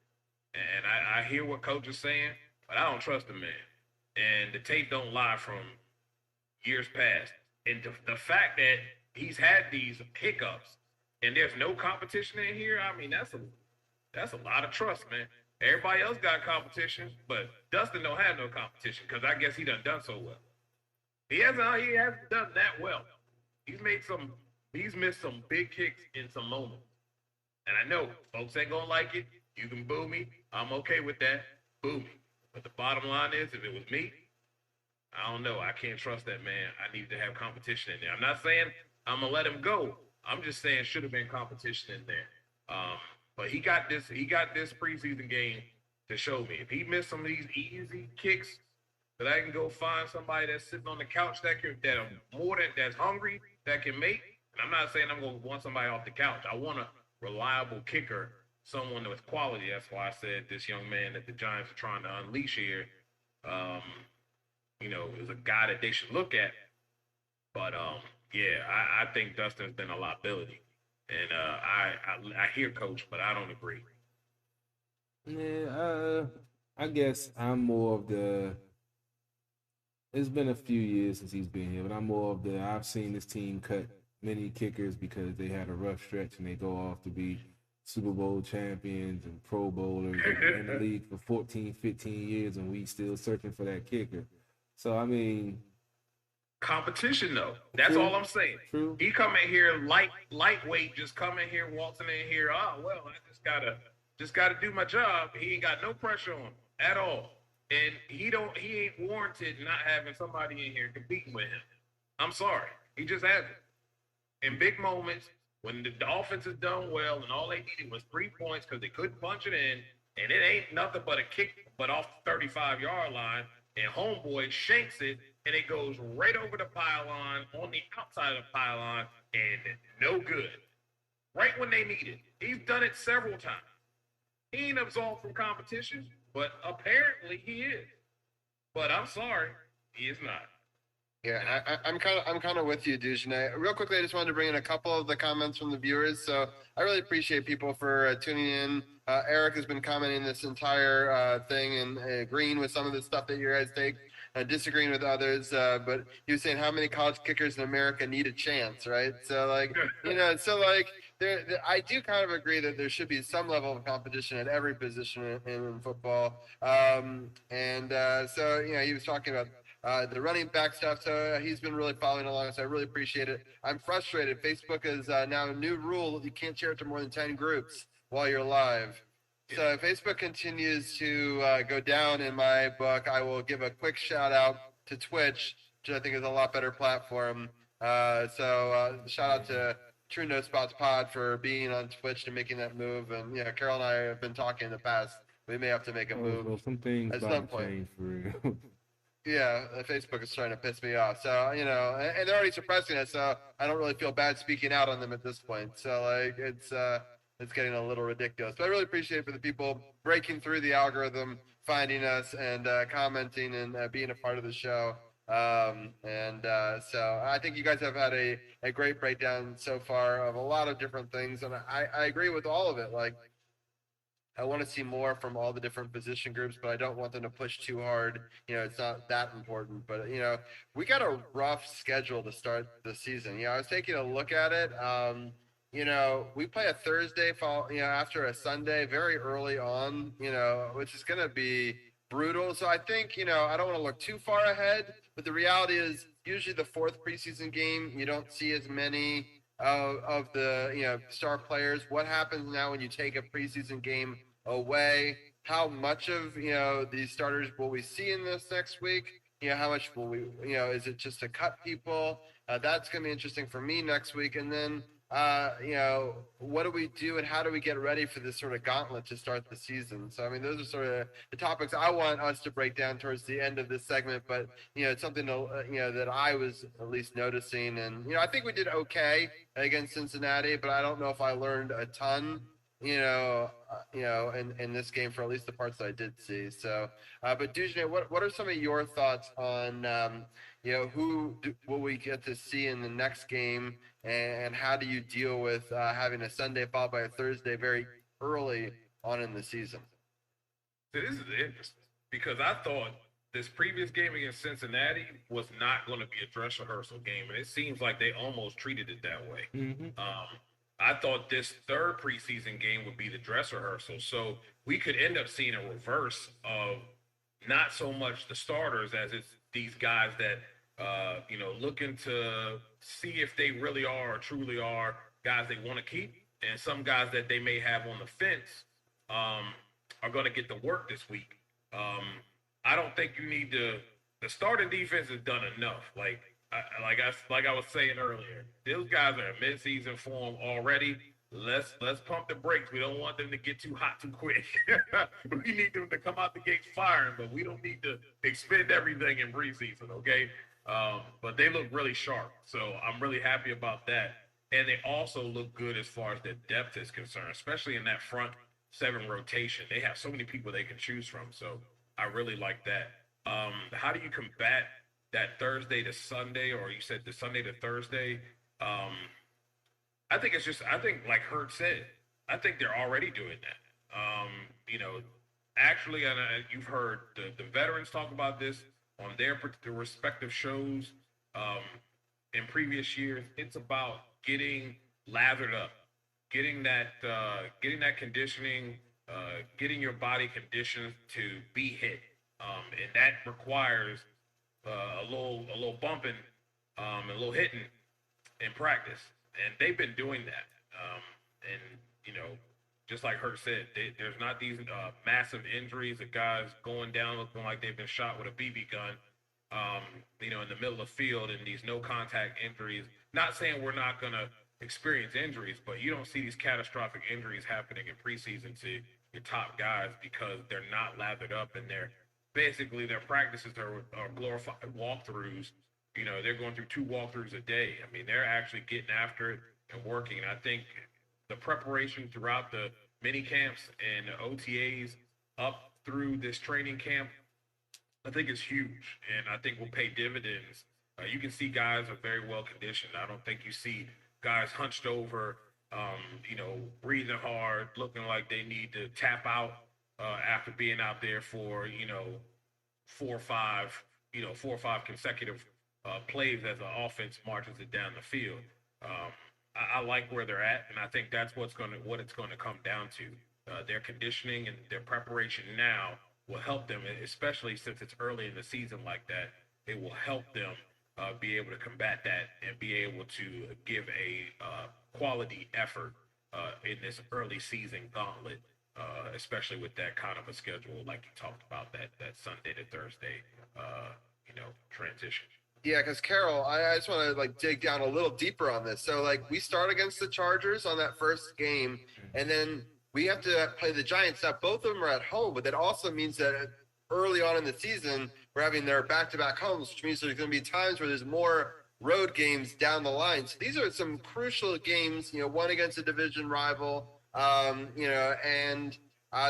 And I hear what Coach is saying, but I don't trust the man. And the tape don't lie from years past. And the fact that he's had these hiccups and there's no competition in here, I mean, that's a lot of trust, man. Everybody else got competition, but Dustin don't have no competition because I guess he done so well. He hasn't done that well. He's missed some big kicks in some moments. And I know folks ain't gonna like it. You can boo me. I'm okay with that. Boo me. But the bottom line is, if it was me, I don't know. I can't trust that man. I need to have competition in there. I'm not saying I'm gonna let him go. I'm just saying should have been competition in there. But he got this preseason game to show me. If he missed some of these easy kicks, that I can go find somebody that's sitting on the couch that's hungry, that can make. And I'm not saying I'm gonna want somebody off the couch. I want a reliable kicker someone with quality. That's why I said this young man that the Giants are trying to unleash here, is a guy that they should look at. But yeah, I think Dustin's been a liability, and I hear Coach, but I don't agree. Yeah, I guess I'm more of the. It's been a few years since he's been here, but I'm more of the. I've seen this team cut many kickers because they had a rough stretch and they go off to be Super Bowl champions and Pro Bowlers and in the league for 14, 15 years, and we still searching for that kicker. So I mean, Competition though. That's true, all I'm saying. true. He come in here lightweight, just come in here, waltzing in here. Oh well, I just gotta do my job. He ain't got no pressure on him at all. And he ain't warranted not having somebody in here competing with him. I'm sorry. He just hasn't. In big moments, when the offense is done well and all they needed was 3 points because they couldn't punch it in, and it ain't nothing but a kick but off the 35-yard line, and homeboy shanks it, and it goes right over the pylon on the outside of the pylon, and no good. Right when they need it. He's done it several times. He ain't absolved from competition, but apparently he is. But I'm sorry, he is not. Yeah, I'm kind of with you, Dujane. Real quickly, I just wanted to bring in a couple of the comments from the viewers. So I really appreciate people for tuning in. Eric has been commenting this entire thing and agreeing with some of the stuff that you guys take, disagreeing with others. But he was saying how many college kickers in America need a chance, right? So I do kind of agree that there should be some level of competition at every position in football. He was talking about the running back stuff. So he's been really following along. So I really appreciate it. I'm frustrated. Facebook is now a new rule. You can't share it to more than 10 groups while you're live. So if Facebook continues to go down in my book, I will give a quick shout out to Twitch, which I think is a lot better platform. Shout out to True No Spots Pod for being on Twitch and making that move. And Carol and I have been talking in the past. We may have to make a move Well, some things at about some to point. change for real. Yeah, Facebook is trying to piss me off. So, and they're already suppressing it, so I don't really feel bad speaking out on them at this point. So it's getting a little ridiculous. But I really appreciate for the people breaking through the algorithm, finding us and commenting and being a part of the show. So I think you guys have had a great breakdown so far of a lot of different things. And I agree with all of it. I want to see more from all the different position groups, but I don't want them to push too hard. It's not that important. But, we got a rough schedule to start the season. I was taking a look at it. We play a Thursday after a Sunday very early on, which is going to be brutal. So I think, I don't want to look too far ahead, but the reality is usually the fourth preseason game, you don't see as many of the star players. What happens now when you take a preseason game away? How much of these starters will we see in this next week? How much will we is it just to cut people? That's going to be interesting for me next week. And then what do we do and how do we get ready for this sort of gauntlet to start the season? So I mean, those are sort of the topics I want us to break down towards the end of this segment. But it's something that I was at least noticing, and I think we did okay against Cincinnati, but I don't know if I learned a ton in this game for at least the parts that I did see. So, but Dujane, what are some of your thoughts on, who will we get to see in the next game, and how do you deal with having a Sunday followed by a Thursday very early on in the season? So this is interesting because I thought this previous game against Cincinnati was not going to be a dress rehearsal game, and it seems like they almost treated it that way. Mm-hmm. I thought this third preseason game would be the dress rehearsal. So we could end up seeing a reverse of not so much the starters as it's these guys that, looking to see if they really are or truly are guys they want to keep. And some guys that they may have on the fence are going to get the work this week. I don't think you need the starting defense has done enough. Like I was saying earlier, those guys are in midseason form already. Let's pump the brakes. We don't want them to get too hot too quick. We need them to come out the gates firing, but we don't need to expend everything in preseason, okay? But they look really sharp, so I'm really happy about that. And they also look good as far as their depth is concerned, especially in that front. 7 rotation. They have so many people they can choose from. So I really like that. How do you combat that Thursday to Sunday, or you said the Sunday to Thursday? Um, I think it's just, I think like Hurt said, I think they're already doing that. You know, actually, and you've heard the veterans talk about this on their respective shows um, in previous years. It's about getting lathered up, getting that conditioning, getting your body conditioned to be hit, and that requires a little bumping, a little hitting in practice, and they've been doing that. And you know, just like Hurt said, there's not these massive injuries of guys going down looking like they've been shot with a BB gun. You know, in the middle of the field, and these no contact injuries. Not saying we're not gonna experience injuries, but you don't see these catastrophic injuries happening in preseason to your top guys because they're not lathered up, and they're basically their practices are glorified walkthroughs. You know, they're going through 2 walkthroughs a day. I mean, they're actually getting after it and working. And I think the preparation throughout the mini camps and the OTAs up through this training camp, I think is huge, and I think will pay dividends. You can see guys are very well conditioned. I don't think you see guys hunched over, you know, breathing hard, looking like they need to tap out after being out there for, you know, 4 or 5 consecutive plays as the offense marches it down the field. I like where they're at, and I think that's what it's going to come down to. Their conditioning and their preparation now will help them, especially since it's early in the season like that. It will help them be able to combat that and be able to give a quality effort in this early season gauntlet, especially with that kind of a schedule like you talked about, that Sunday to Thursday, you know, transition. Yeah, because Carol, I just want to like dig down a little deeper on this. So like we start against the Chargers on that first game, and then we have to play the Giants. Now both of them are at home, but that also means that early on in the season we're having their back-to-back homes, which means there's going to be times where there's more road games down the line. So these are some crucial games. You know, one against a division rival. You know, and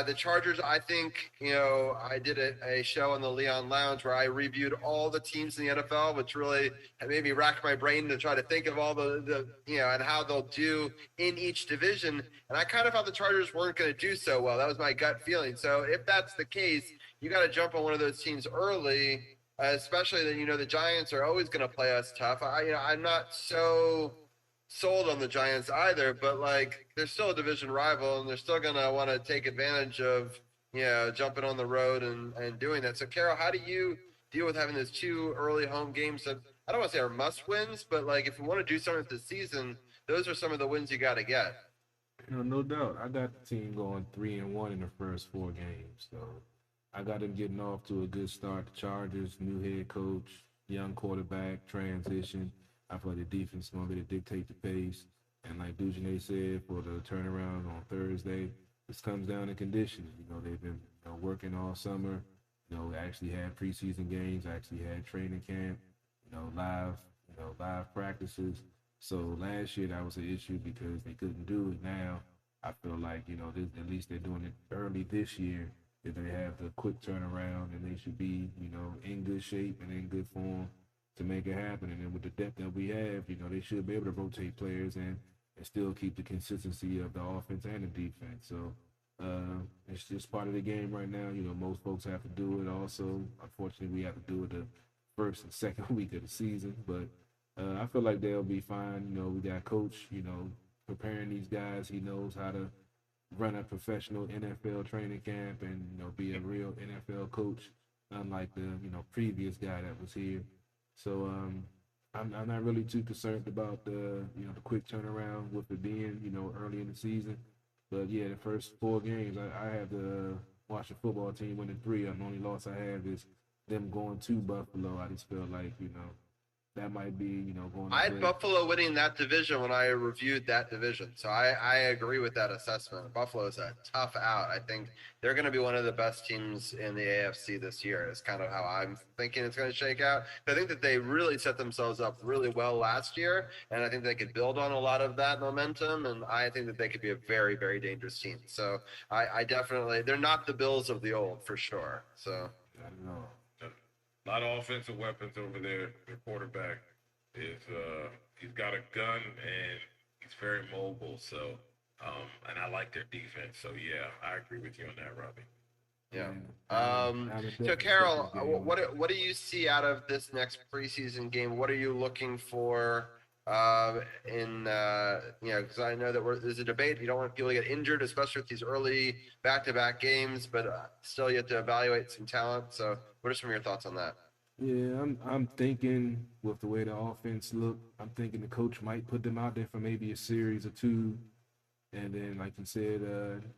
the Chargers, I think, you know, I did a show on the Leon Lounge where I reviewed all the teams in the NFL, which really made me rack my brain to try to think of all the you know, and how they'll do in each division. And I kind of thought the Chargers weren't going to do so well. That was my gut feeling. So if that's the case, you got to jump on one of those teams early, especially then, you know, the Giants are always going to play us tough. I'm not so sold on the Giants either, but like they're still a division rival and they're still gonna want to take advantage of, you know, jumping on the road and doing that. So Carol, how do you deal with having those 2 early home games that I don't want to say are must wins, but like if you want to do something this season, those are some of the wins you got to get. You know, no doubt. I got the team going 3-1 in the first 4 games, so I got them getting off to a good start. The Chargers, new head coach, young quarterback, transition. I feel like the defense is going to be to dictate the pace. And like Dujanay said, for the turnaround on Thursday, this comes down to conditioning. You know, they've been working all summer. You know, actually had preseason games, actually had training camp. Live practices. So last year that was an issue because they couldn't do it. Now I feel like at least they're doing it early this year. If they have the quick turnaround, and they should be in good shape and in good form to make it happen. And then with the depth that we have, they should be able to rotate players and still keep the consistency of the offense and the defense. So it's just part of the game right now. Most folks have to do it also. Unfortunately, we have to do it the first and second week of the season. But I feel like they'll be fine. We got Coach, preparing these guys. He knows how to run a professional NFL training camp and, be a real NFL coach, unlike the, previous guy that was here. So I'm not really too concerned about the quick turnaround with it being early in the season. But yeah, the first 4 games I have the Washington football team winning 3. The only loss I have is them going to Buffalo. I just feel like that might be, going I to had play. Buffalo winning that division when I reviewed that division. So I agree with that assessment. Buffalo is a tough out. I think they're going to be one of the best teams in the AFC this year is kind of how I'm thinking it's going to shake out. I think that they really set themselves up really well last year, and I think they could build on a lot of that momentum, and I think that they could be a very, very dangerous team. So I definitely – they're not the Bills of the old for sure. So I don't know. A lot of offensive weapons over there. The quarterback is he's got a gun and he's very mobile. So and I like their defense. So yeah, I agree with you on that, Robbie. yeah. Allen So definitely Carol, stepped his game up. what do you see out of this next preseason game? What are you looking for because I know that there's a debate. You don't want people to get injured, especially with these early back-to-back games, but still you have to evaluate some talent. So what are some of your thoughts on that? Yeah, I'm thinking with the way the offense look, I'm thinking the coach might put them out there for maybe a series or two, and then like you said,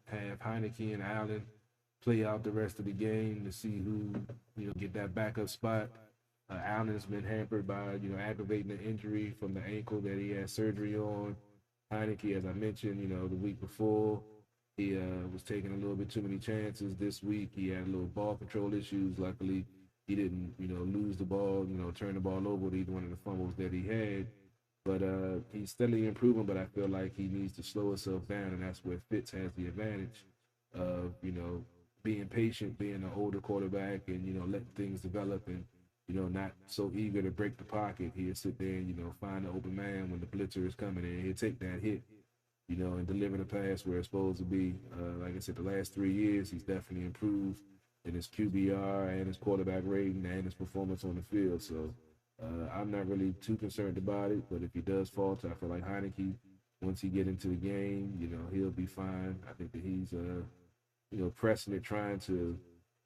have Heineke and Allen play out the rest of the game to see who get that backup spot. Allen's been hampered by aggravating the injury from the ankle that he had surgery on. Heineke, as I mentioned, the week before, he was taking a little bit too many chances. This week, he had a little ball control issues. Luckily, he didn't, lose the ball, turn the ball over with either one of the fumbles that he had. But he's steadily improving, but I feel like he needs to slow himself down, and that's where Fitz has the advantage of, being patient, being an older quarterback and, letting things develop and, not so eager to break the pocket. He'll sit there and, find the open man when the blitzer is coming in. He'll take that hit, and deliver the pass where it's supposed to be. Like I said, the last 3 years, he's definitely improved in his QBR and his quarterback rating and his performance on the field. So I'm not really too concerned about it. But if he does falter, I feel like Heineke, once he get into the game, he'll be fine. I think that he's, pressing it, trying to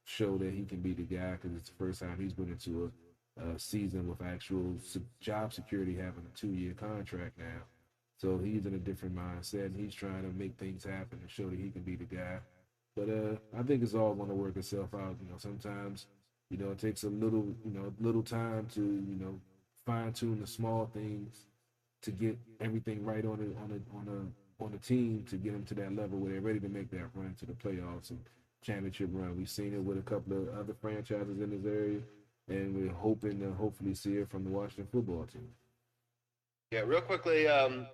show that he can be the guy because it's the first time he's been into a season with actual job security, having a 2-year contract now. So he's in a different mindset, and he's trying to make things happen and show that he can be the guy. But I think it's all going to work itself out. Sometimes, it takes a little time to, fine tune the small things to get everything right on a team to get them to that level where they're ready to make that run to the playoffs and championship run. We've seen it with a couple of other franchises in this area, and we're hoping to hopefully see it from the Washington football team. Yeah, real quickly,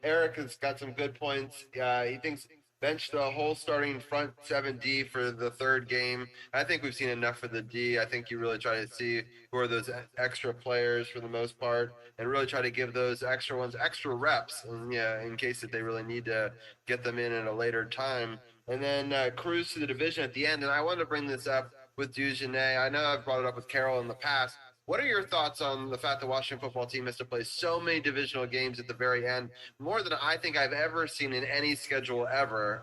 Eric has got some good points. He thinks bench the whole starting front 7D for the third game. I think we've seen enough for the D. I think you really try to see who are those extra players for the most part and really try to give those extra ones extra reps in case that they really need to get them in at a later time. And then cruise to the division at the end. And I wanted to bring this up with Dugenet. I know I've brought it up with Carol in the past. What are your thoughts on the fact the Washington football team has to play so many divisional games at the very end, more than I think I've ever seen in any schedule ever?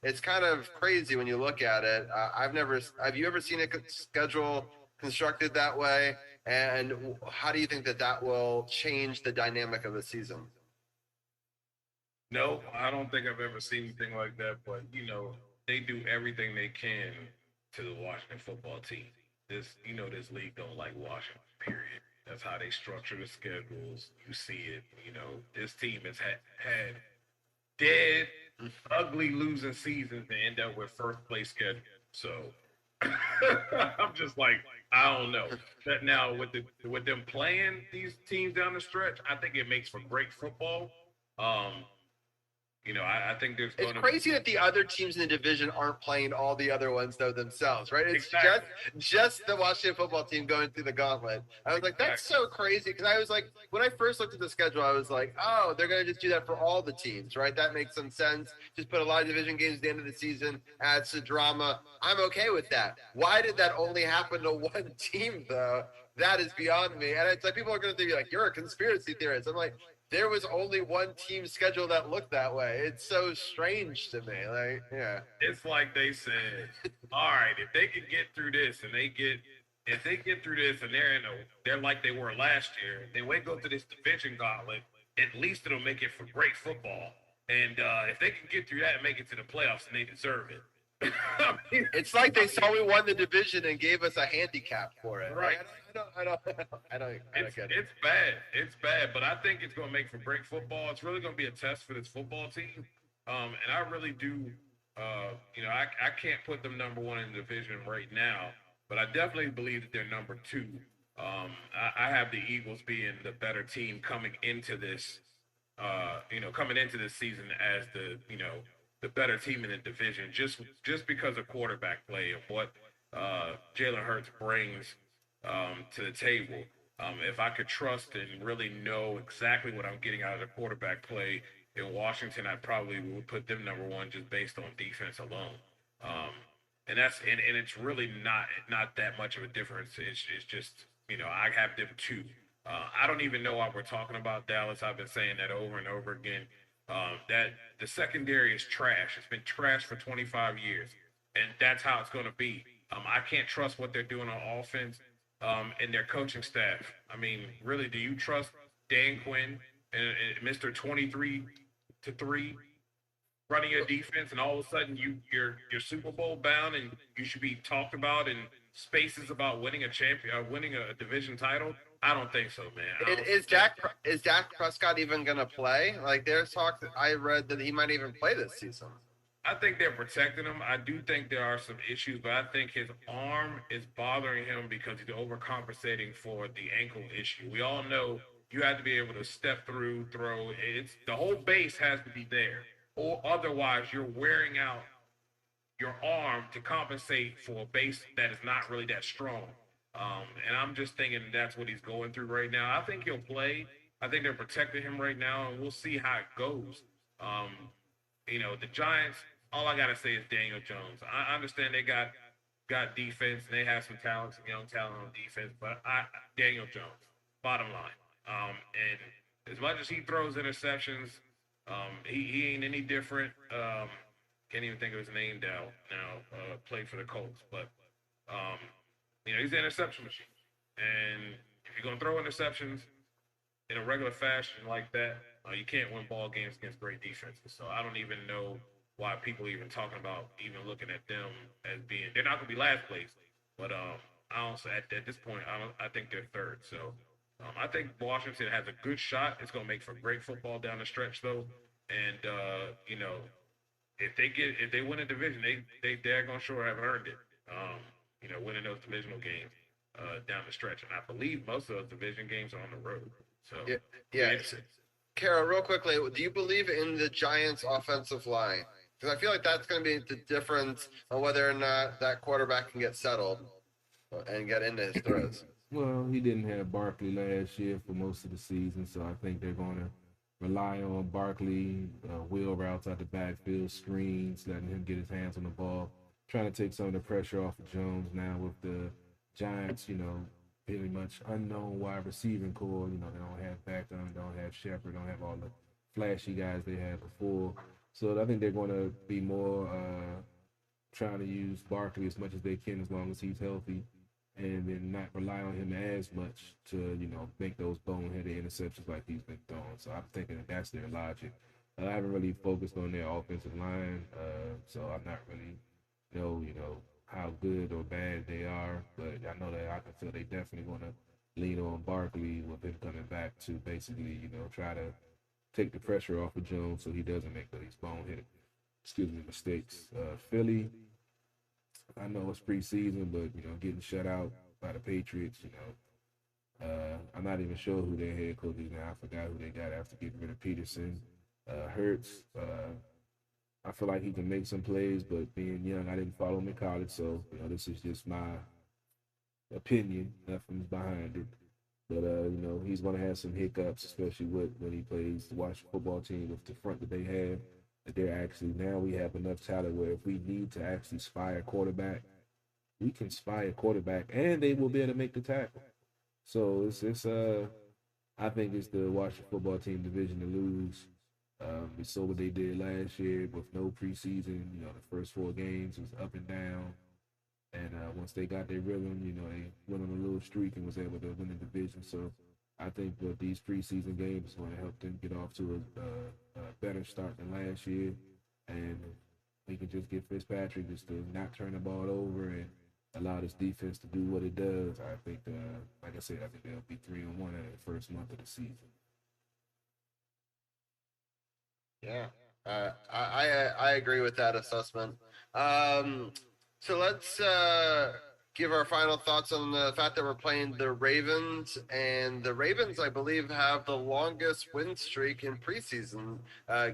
It's kind of crazy when you look at it. Have you ever seen a schedule constructed that way? And how do you think that will change the dynamic of the season? No, I don't think I've ever seen anything like that. But they do everything they can to the Washington football team. This league don't like Washington, period. That's how they structure the schedules. You see it. This team has had dead, ugly losing seasons to end up with first place schedule. So I'm just like, I don't know. But now with them playing these teams down the stretch, I think it makes for great football. I think there's it's crazy that the other teams in the division aren't playing all the other ones though themselves, right? It's exactly. just the Washington football team going through the gauntlet. I was like, that's so crazy because I was like, when I first looked at the schedule, I was like, oh, they're going to just do that for all the teams, right? That makes some sense. Just put a lot of division games at the end of the season, adds to drama. I'm okay with that. Why did that only happen to one team though? That is beyond me. And it's like people are going to be like, you're a conspiracy theorist. I'm like, there was only one team schedule that looked that way. It's so strange to me. Like, yeah. It's like they said, all right, if they can get through this and if they get through this and they're like they were last year, then we go to this division gauntlet, at least it'll make it for great football. And if they can get through that and make it to the playoffs, then they deserve it. I mean, It's like they saw we won the division and gave us a handicap for it. Right. I don't get it. It's bad. It's bad, but I think it's going to make for great football. It's really going to be a test for this football team. And I really do, I can't put them number one in the division right now, but I definitely believe that they're number two. I have the Eagles being the better team coming into this, coming into this season as the better team in the division, just because of quarterback play and what Jalen Hurts brings to the table. If I could trust and really know exactly what I'm getting out of the quarterback play in Washington, I probably would put them number one just based on defense alone. And it's really not that much of a difference. It's just I have them two. I don't even know why we're talking about Dallas. I've been saying that over and over again. That the secondary is trash. It's been trash for 25 years, and that's how it's going to be. I can't trust what they're doing on offense and their coaching staff. I mean, really, do you trust Dan Quinn and Mr. 23 to 3 running your defense, and all of a sudden you're Super Bowl bound, and you should be talked about in spaces about winning a division title? I don't think so, man. Is Dak Prescott even gonna play? Like there's talk that I read that he might even play this season. I think they're protecting him. I do think there are some issues, but I think his arm is bothering him because he's overcompensating for the ankle issue. We all know you have to be able to step through, throw. It's the whole base has to be there, or otherwise you're wearing out your arm to compensate for a base that is not really that strong. And I'm just thinking that's what he's going through right now. I think he'll play. I think they're protecting him right now, and we'll see how it goes. The Giants, all I gotta say is Daniel Jones. I understand they got defense and they have some talent, some young talent on defense, but Daniel Jones, bottom line. And as much as he throws interceptions, he ain't any different. Can't even think of his name now. Played for the Colts, but he's an interception machine. And if you're gonna throw interceptions in a regular fashion like that, you can't win ball games against great defenses. So I don't even know why people are even talking about even looking at them as being. They're not going to be last place, but I also at this point I think they're third. So I think Washington has a good shot. It's going to make for great football down the stretch though, and if they win a division, they're going to sure have earned it. Winning those divisional games down the stretch, and I believe most of those division games are on the road. So yeah. Kara, real quickly, do you believe in the Giants' offensive line? Because I feel like that's going to be the difference on whether or not that quarterback can get settled and get into his throws. Well, he didn't have Barkley last year for most of the season, so I think they're going to rely on Barkley, wheel routes out the backfield, screens, letting him get his hands on the ball, trying to take some of the pressure off of Jones now with the Giants, pretty much unknown wide receiving core. They don't have Beckham, don't have Shepard, don't have all the flashy guys they had before. So I think they're going to be more trying to use Barkley as much as they can as long as he's healthy, and then not rely on him as much to, make those boneheaded interceptions like he's been throwing. So I'm thinking that's their logic. I haven't really focused on their offensive line, so I'm not really know, how good or bad they are, but I know that I can feel they definitely going to lean on Barkley with him coming back to basically, try to take the pressure off of Jones so he doesn't make these boneheaded, mistakes. Philly, I know it's preseason, but getting shut out by the Patriots, I'm not even sure who their head coach is now. I forgot who they got after getting rid of Peterson. Hurts. I feel like he can make some plays, but being young, I didn't follow him in college, so this is just my opinion. Nothing's behind it, but he's going to have some hiccups, especially when he plays the Washington football team with the front that they have. That they're actually now we have enough talent where if we need to actually spy a quarterback, we can spy a quarterback, and they will be able to make the tackle. So it's I think it's the Washington football team division to lose. We saw what they did last year with no preseason. The first 4 games was up and down. And once they got their rhythm, they went on a little streak and was able to win the division. So I think that these preseason games is going to help them get off to a better start than last year. And we can just get Fitzpatrick just to not turn the ball over and allow this defense to do what it does, I think, like I said, I think they'll be 3-1 in the first month of the season. Yeah, I agree with that assessment. So let's give our final thoughts on the fact that we're playing the Ravens, and the Ravens, I believe, have the longest win streak in preseason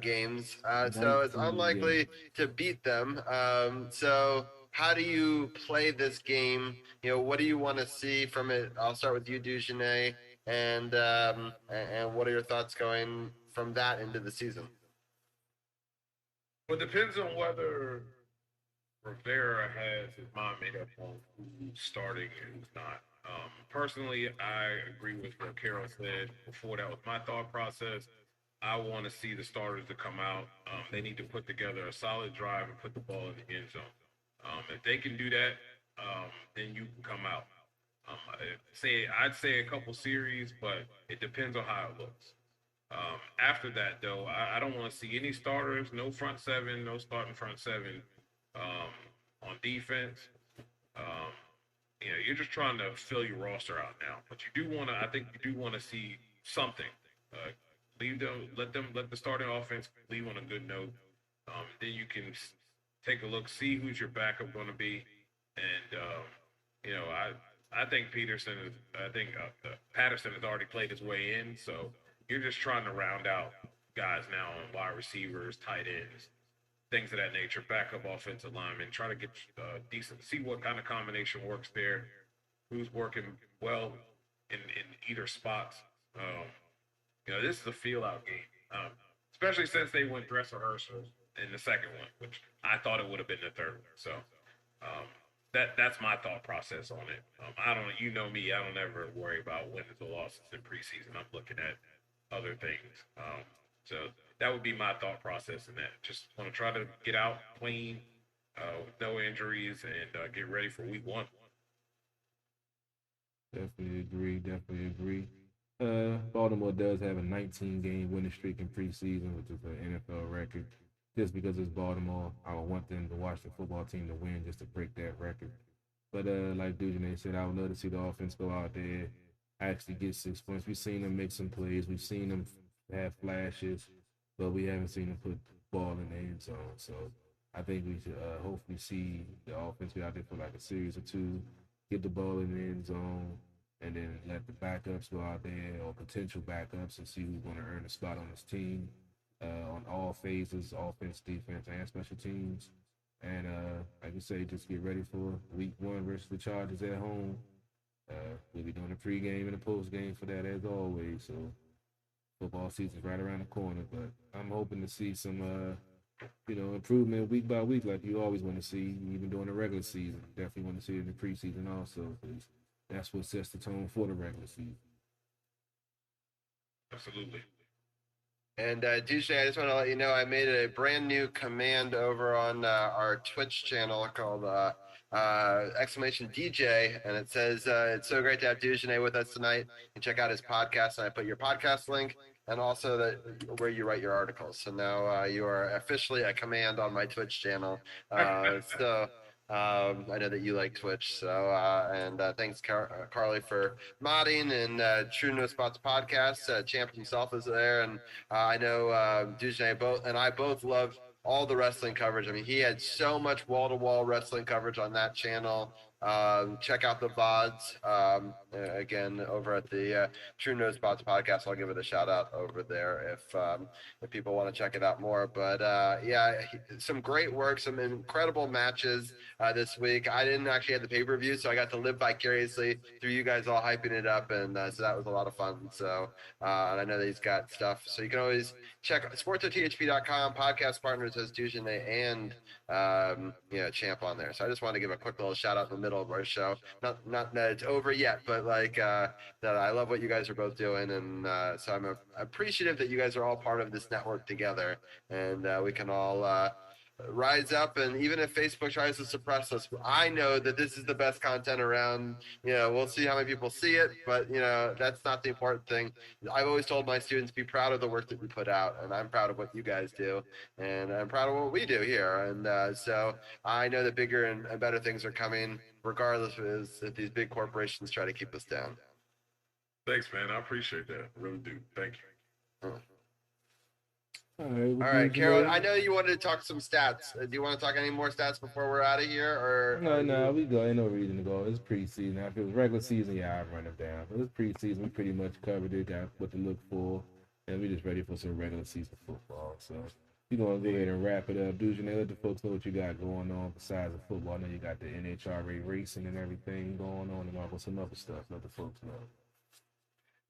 games. So it's 19 unlikely to beat them. So how do you play this game? What do you want to see from it? I'll start with you, Dugenais, and what are your thoughts going from that into the season? Well, it depends on whether Rivera has his mind made up on who's starting and who's not. Personally, I agree with what Carol said before. That was my thought process. I want to see the starters to come out. They need to put together a solid drive and put the ball in the end zone. If they can do that, then you can come out. I'd say a couple series, but it depends on how it looks. After that, though, I don't want to see any starters, no front seven, no starting front seven on defense. Um, you're just trying to fill your roster out now, but I think you do want to see something. Let the starting offense leave on a good note. Then you can take a look, see who's your backup going to be, and I think Patterson has already played his way in, so you're just trying to round out guys now on wide receivers, tight ends, things of that nature, backup offensive linemen, try to get decent, see what kind of combination works there, who's working well in either spots. This is a feel-out game, especially since they went dress rehearsal in the second one, which I thought it would have been the third one. So that's my thought process on it. You know me, I don't ever worry about wins or losses in preseason. I'm looking at other things. So that would be my thought process in that. Just want to try to get out clean, with no injuries, and get ready for week 1. Definitely agree. Baltimore does have a 19-game winning streak in preseason, which is an NFL record. Just because it's Baltimore, I would want them to watch the football team to win just to break that record. But like Dugenais said, I would love to see the offense go out there, actually get 6 points. We've seen them make some plays. We've seen them have flashes, but we haven't seen them put the ball in the end zone. So I think we should hopefully see the offense get out there for like a series or two, get the ball in the end zone, and then let the backups go out there or potential backups and see who's going to earn a spot on this team on all phases, offense, defense, and special teams. And like I say, just get ready for week 1 versus the Chargers at home. We'll be doing a pregame and a postgame for that as always. So football season's right around the corner, but I'm hoping to see some improvement week by week like you always want to see, even during the regular season. Definitely want to see it in the preseason also, because that's what sets the tone for the regular season. Absolutely. And Dugenais, I just want to let you know I made a brand new command over on our Twitch channel called exclamation DJ, and it says it's so great to have Dugenais with us tonight. You can check out his podcast, and I put your podcast link and also where you write your articles. So now you are officially a command on my Twitch channel. I know that you like Twitch, so and thanks Carly for modding, and True No Spots podcast. Champ himself is there, and I know Dugenais I both love all the wrestling coverage. I mean, he had so much wall-to-wall wrestling coverage on that channel. Check out the VODs again over at the True No Spots podcast. I'll give it a shout out over there if people want to check it out more. But some great work, some incredible matches this week. I didn't actually have the pay-per-view, so I got to live vicariously through you guys all hyping it up, and so that was a lot of fun. So and I know that he's got stuff, so you can always check sports.thp.com. Podcast partners as Dugenais and Champ on there. So I just want to give a quick little shout out in the middle of our show. Not that it's over yet, but that I love what you guys are both doing, and so I'm appreciative that you guys are all part of this network together, and we can all rise up. And even if Facebook tries to suppress us, I know that this is the best content around. We'll see how many people see it, but that's not the important thing. I've always told my students, be proud of the work that we put out, and I'm proud of what you guys do, and I'm proud of what we do here. And so I know that bigger and better things are coming, regardless if these big corporations try to keep us down. Thanks, man. I appreciate that. Really do. Thank you. All right, All right, Carol, I know you wanted to talk some stats. Do you want to talk any more stats before we're out of here? No, we go. Ain't no reason to go. It's preseason. Now, if it was regular season, yeah, I'd run it down. But it's preseason. We pretty much covered it, got what to look for, and we just ready for some regular season football. So we're going to go ahead and wrap it up. Dude, let the folks know what you got going on besides the football. I know you got the NHRA racing and everything going on, and also some other stuff. Let the folks know.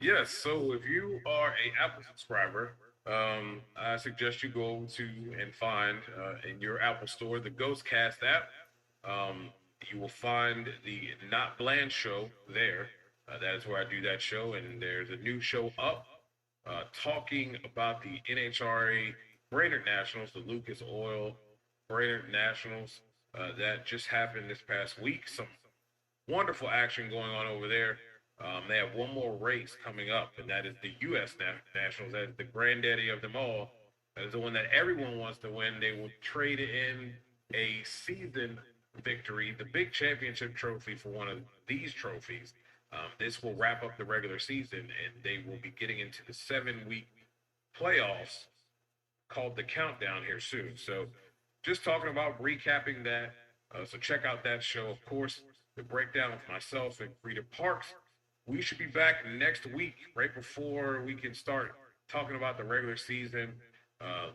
Yes, so if you are a Apple subscriber, I suggest you go to and find in your Apple store the Ghostcast app. You will find the Not Bland show there. That is where I do that show, and there's a new show up talking about the NHRA Brainerd Nationals, the Lucas Oil Brainerd Nationals. That just happened this past week. Some wonderful action going on over there. They have one more race coming up, and that is the U.S. Nationals. That is the granddaddy of them all. That is the one that everyone wants to win. They will trade in a season victory, the big championship trophy, for one of these trophies. This will wrap up the regular season, and they will be getting into the 7-week playoffs called the Countdown here soon. So just talking about recapping that. So check out that show. Of course, the breakdown with myself and Frida Parks. We should be back next week, right before we can start talking about the regular season,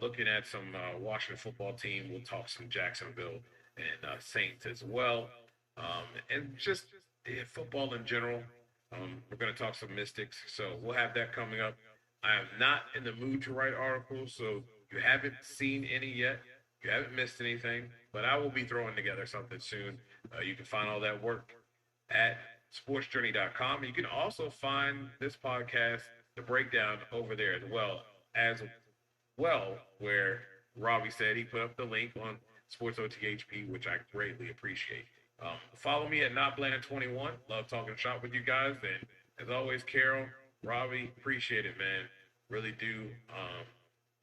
looking at some Washington football team. We'll talk some Jacksonville and Saints as well, and just football in general. We're going to talk some Mystics, so we'll have that coming up. I am not in the mood to write articles, so you haven't seen any yet. You haven't missed anything, but I will be throwing together something soon. You can find all that work at sportsjourney.com. You can also find this podcast, the breakdown, over there as well, where Robbie said he put up the link on Sports OTHP, which I greatly appreciate. Follow me at NotBland21. Love talking shop with you guys. And as always, Carol, Robbie, appreciate it, man. Really do.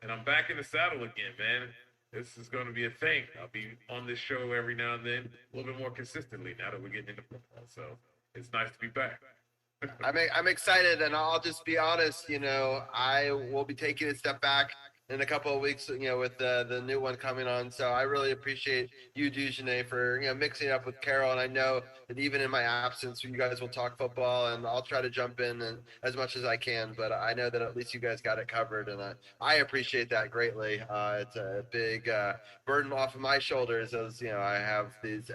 And I'm back in the saddle again, man. This is going to be a thing. I'll be on this show every now and then, a little bit more consistently now that we're getting into football. So it's nice to be back. I'm excited, and I'll just be honest. I will be taking a step back in a couple of weeks. With the new one coming on. So I really appreciate you, Dujanet, for mixing it up with Carol. And I know that even in my absence, you guys will talk football, and I'll try to jump in and as much as I can. But I know that at least you guys got it covered, and I appreciate that greatly. It's a big burden off of my shoulders, as I have these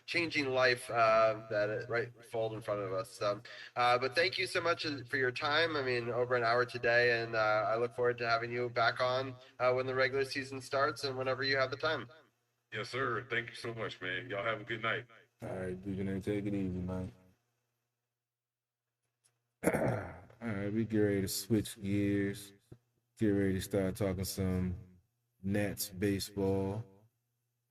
changing life that right fold in front of us. So, but thank you so much for your time. I mean, over an hour today, and I look forward to having you back on when the regular season starts and whenever you have the time. Yes, sir. Thank you so much, man. Y'all have a good night. All right, Dujanet, take it easy, man. All right, we get ready to switch gears. Get ready to start talking some Nats baseball.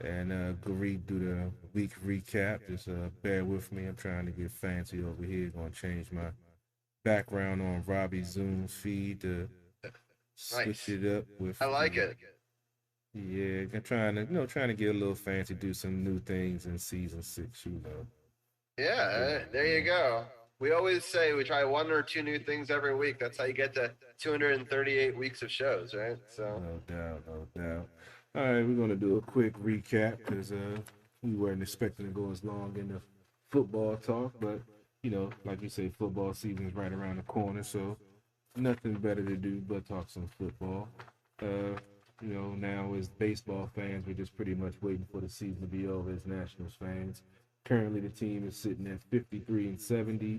And go read through the week recap. Just bear with me. I'm trying to get fancy over here. Going to change my background on Robbie's Zoom feed to switch it up with. I like it. Yeah, I'm trying to get a little fancy, do some new things in season 6. Yeah, there you go. We always say we try 1 or 2 new things every week. That's how you get to 238 weeks of shows, right? So no doubt. All right, we're going to do a quick recap because we weren't expecting to go as long in the football talk. But, like you say, football season is right around the corner. So nothing better to do but talk some football. Now as baseball fans, we're just pretty much waiting for the season to be over as Nationals fans. Currently, the team is sitting at 53-70,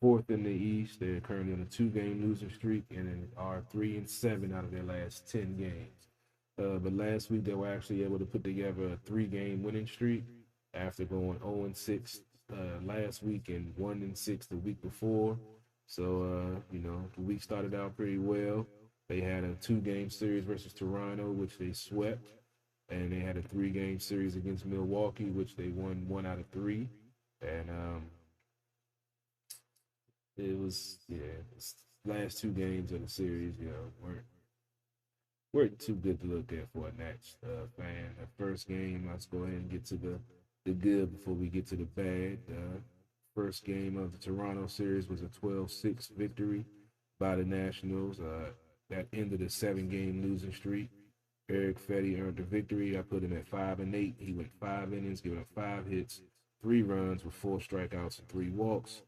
4th in the East. They're currently on a 2-game losing streak and are 3-7 out of their last 10 games. But last week, they were actually able to put together a 3-game winning streak after going 0-6 last week and 1-6 the week before. So, the week started out pretty well. They had a 2-game series versus Toronto, which they swept. and they had a 3-game series against Milwaukee, which they won 1 out of 3. And it was last 2 games of the series, weren't too good to look at for a Nats fan. The first game, let's go ahead and get to the good before we get to the bad. First game of the Toronto series was a 12-6 victory by the Nationals. That ended a 7-game losing streak. Eric Fetty earned the victory. I put him at 5-8. He went 5 innings, giving up 5 hits, 3 runs with 4 strikeouts and 3 walks.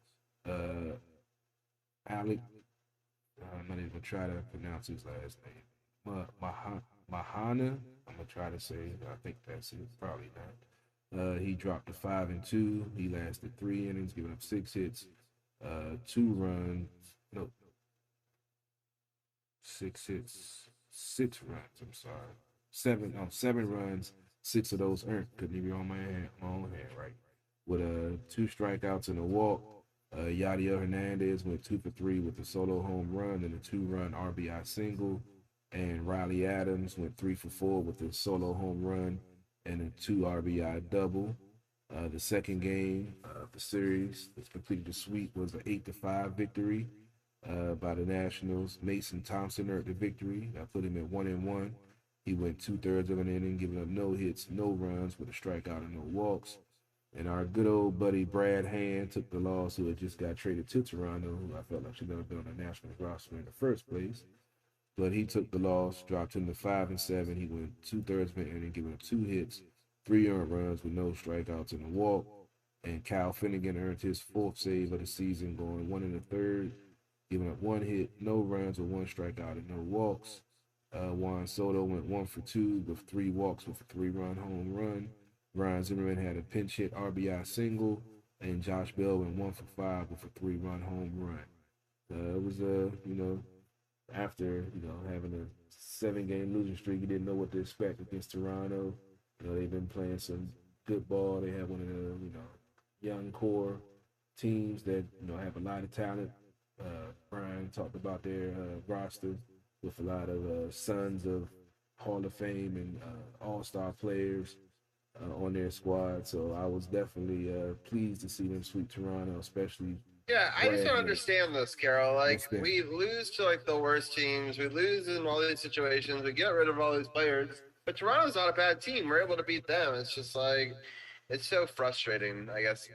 Alec, I'm not even gonna try to pronounce his last name. Mahana. I'm gonna try to say. I think that's it. Probably not. He dropped to 5-2. He lasted 3 innings, giving up 6 hits, 2 runs. No, 6 hits, 6 runs. I'm sorry, 7 runs. 6 of those earned. Couldn't even be on my own hand, right? With 2 strikeouts and a walk. Yadiel Hernandez went 2 for 3 with a solo home run and a 2-run RBI single. And Riley Adams went 3 for 4 with a solo home run and a 2 RBI double. The second game of the series that completed the sweep was an 8-5 victory by the Nationals. Mason Thompson earned the victory. I put him at 1-1. He went 2/3 of an inning, giving up no hits, no runs with a strikeout and no walks. And our good old buddy Brad Hand took the loss, who had just got traded to Toronto, who I felt like should never been on the Nationals roster in the first place. But he took the loss, dropped him to 5-7. He went 2/3 of an inning, giving up 2 hits, 3 earned runs with no strikeouts and a walk. And Kyle Finnegan earned his 4th save of the season, going 1 1/3, giving up 1 hit, no runs with 1 strikeout and no walks. Juan Soto went 1 for 2 with 3 walks with a 3-run home run. Ryan Zimmerman had a pinch hit RBI single, and Josh Bell went 1 for 5 with a 3-run home run. It was after having a 7-game losing streak, you didn't know what to expect against Toronto. They've been playing some good ball. They have one of the young core teams that have a lot of talent. Brian talked about their roster with a lot of sons of Hall of Fame and All-Star players on their squad. So I was definitely pleased to see them sweep Toronto, especially. Yeah, I just don't understand this, Carol. Like, we lose to like the worst teams. We lose in all these situations. We get rid of all these players. But Toronto's not a bad team. We're able to beat them. It's just like, it's so frustrating. I guess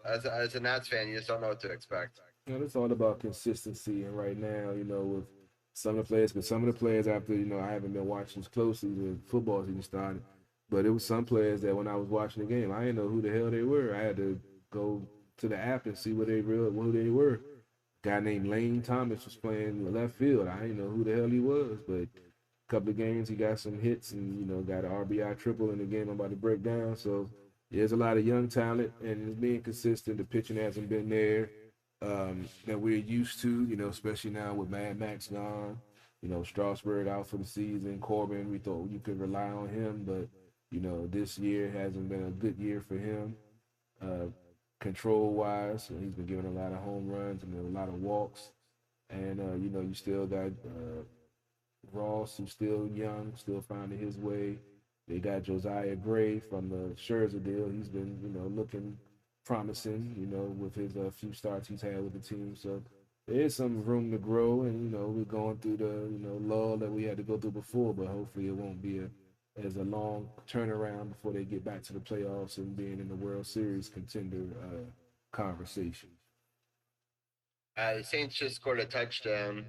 as a Nats fan, you just don't know what to expect. It's all about consistency. And right now, with some of the players, but some of the players after I haven't been watching as closely the football season started. But it was some players that when I was watching the game, I didn't know who the hell they were. I had to go to the app and see who they were. A guy named Lane Thomas was playing left field. I didn't know who the hell he was, but a couple of games he got some hits and got an RBI triple in the game I'm about to break down. So there's a lot of young talent and it's being consistent. The pitching hasn't been there that we're used to, especially now with Mad Max gone. Strasburg out for the season. Corbin, we thought you could rely on him, but this year hasn't been a good year for him. Control-wise, so he's been giving a lot of home runs and a lot of walks. And, you still got Ross, who's still young, still finding his way. They got Josiah Gray from the Scherzer deal. He's been, looking promising, with his few starts he's had with the team. So there is some room to grow, and, we're going through the, lull that we had to go through before, but hopefully it won't be as a long turnaround before they get back to the playoffs and being in the World Series contender conversation. The Saints just scored a touchdown.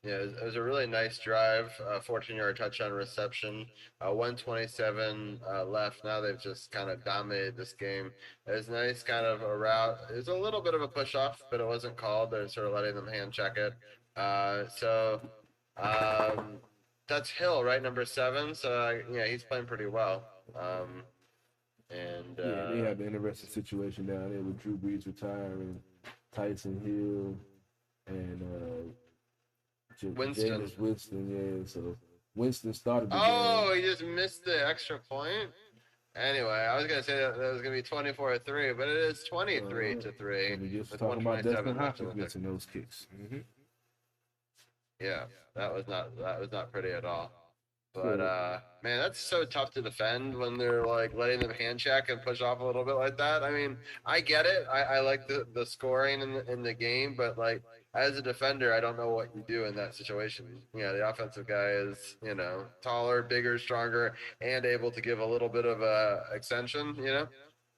It was a really nice drive, 14-yard touchdown reception, 127 left. Now they've just kind of dominated this game. It was nice kind of a route. It was a little bit of a push-off, but it wasn't called. They're sort of letting them hand check it. That's Hill, right, number 7. So, he's playing pretty well. They have an interesting situation down there with Drew Brees retiring, Tyson Hill, and Winston. Jameis Winston, So Winston started the game. Oh, he just missed the extra point? Anyway, I was going to say that was going to be 24-3, but it is 23-3. And we just talking about Desmond Hopkins missing those kicks. Mm-hmm. Yeah, that was not pretty at all. But man, that's so tough to defend when they're like letting them hand check and push off a little bit like that. I mean, I get it. I like the scoring in the game, but like as a defender, I don't know what you do in that situation. The offensive guy is taller, bigger, stronger, and able to give a little bit of a extension.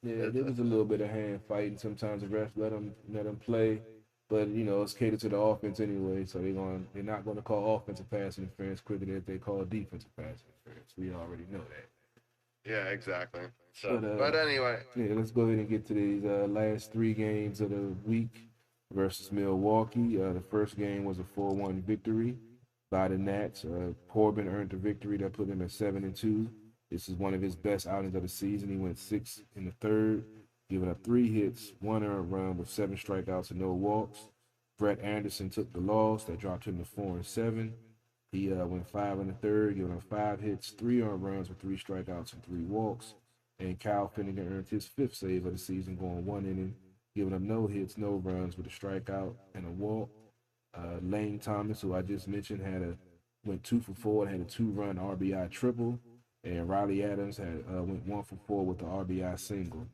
Yeah, there was a little bit of hand fighting. Sometimes the refs let them play, but it's catered to the offense anyway. So they're not going to call offensive pass interference quicker than they call defensive pass interference. We already know that. Yeah, exactly. So, But but anyway, yeah, let's go ahead and get to these last three games of the week versus Milwaukee. The first game was a 4-1 victory by the Nats. Corbin earned the victory that put him at 7-2. This is one of his best outings of the season. He went 6 in the third, giving up 3 hits, 1 earned run with 7 strikeouts and no walks. Brett Anderson took the loss. That dropped him to 4-7. He went 5 in the third, giving up 5 hits, 3 earned runs with 3 strikeouts and 3 walks. And Kyle Finnegan earned his 5th save of the season, going 1 inning, giving up no hits, no runs with a strikeout and a walk. Lane Thomas, who I just mentioned, went 2 for 4 and had a 2-run RBI triple. And Riley Adams went 1 for 4 with the RBI single.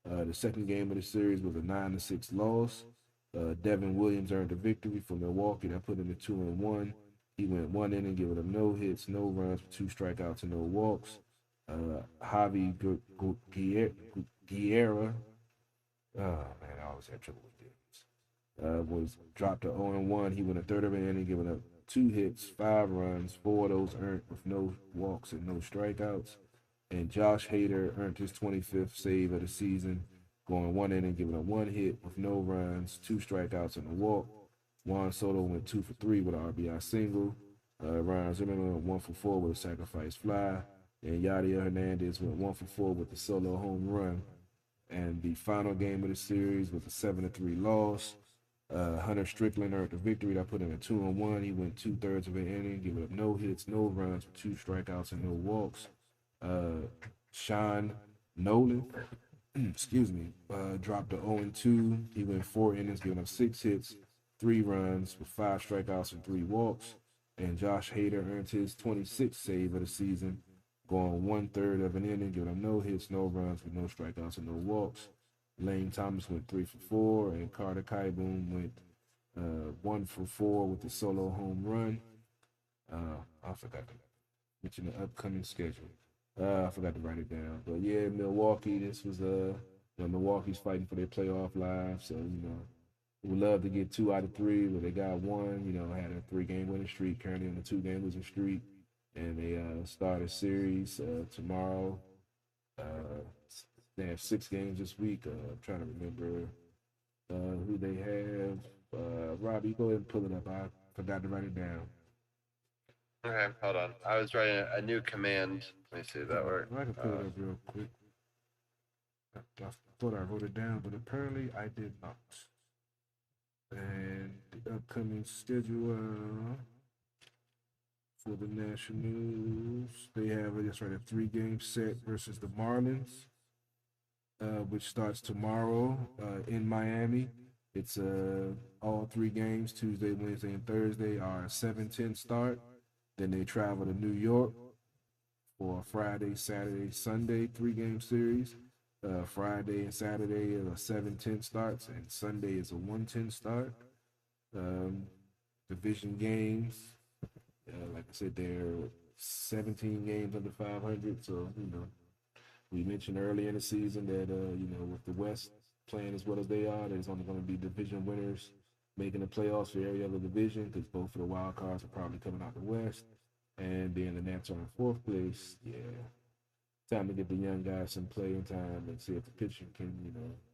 The second game of the series was a 9-6 loss. Devin Williams earned the victory for Milwaukee. That put him at 2-1. He went 1 inning, giving up no hits, no runs, with 2 strikeouts and no walks. Javi Guerra, oh man, I always had trouble with this. Was dropped to 0-1. He went a third of an inning, giving up 2 hits, 5 runs, 4 of those earned with no walks and no strikeouts. And Josh Hader earned his 25th save of the season, going 1 inning, giving up 1 hit with no runs, 2 strikeouts and a walk. Juan Soto went 2 for 3 with an RBI single. Ryan Zimmerman went 1 for 4 with a sacrifice fly. And Yadier Hernandez went 1 for 4 with the solo home run. And the final game of the series was a 7-3 loss. Hunter Strickland earned the victory that put him at 2-1. He went 2/3 of an inning, giving up no hits, no runs, 2 strikeouts and no walks. Sean Nolan, excuse me, dropped to 0-2. He went 4 innings, giving up 6 hits, 3 runs with 5 strikeouts and 3 walks. And Josh Hader earned his 26th save of the season, going 1/3 of an inning, giving up no hits, no runs with no strikeouts and no walks. Lane Thomas went 3 for 4, and Carter Kieboom went 1 for 4 with the solo home run. I forgot to mention the upcoming schedule. I forgot to write it down. But yeah, Milwaukee, this was Milwaukee's fighting for their playoff lives. So, we would love to get 2 out of 3, but they got 1, had a 3-game winning streak, currently on a 2-game losing streak. And they start a series tomorrow. They have 6 games this week. I'm trying to remember who they have. Robbie, go ahead and pull it up. I forgot to write it down. Okay, hold on. I was writing a new command. Let me see if that works. I can pull it up real quick. I thought I wrote it down, but apparently I did not. And the upcoming schedule for the Nationals, they have a 3-game set versus the Marlins, which starts tomorrow in Miami. It's all 3 games, Tuesday, Wednesday, and Thursday are a 7-10 start. Then they travel to New York for a Friday, Saturday, Sunday 3-game series. Friday and Saturday are 7-10 starts, and Sunday is a 1-10 start. Division games, like I said, they're 17 games under 500. So, we mentioned earlier in the season that, with the West playing as well as they are, there's only going to be division winners making the playoffs for every other division, because both of the wild cards are probably coming out the West. And being the Nats are in 4th place, time to get the young guys some playing time and see if the pitcher can,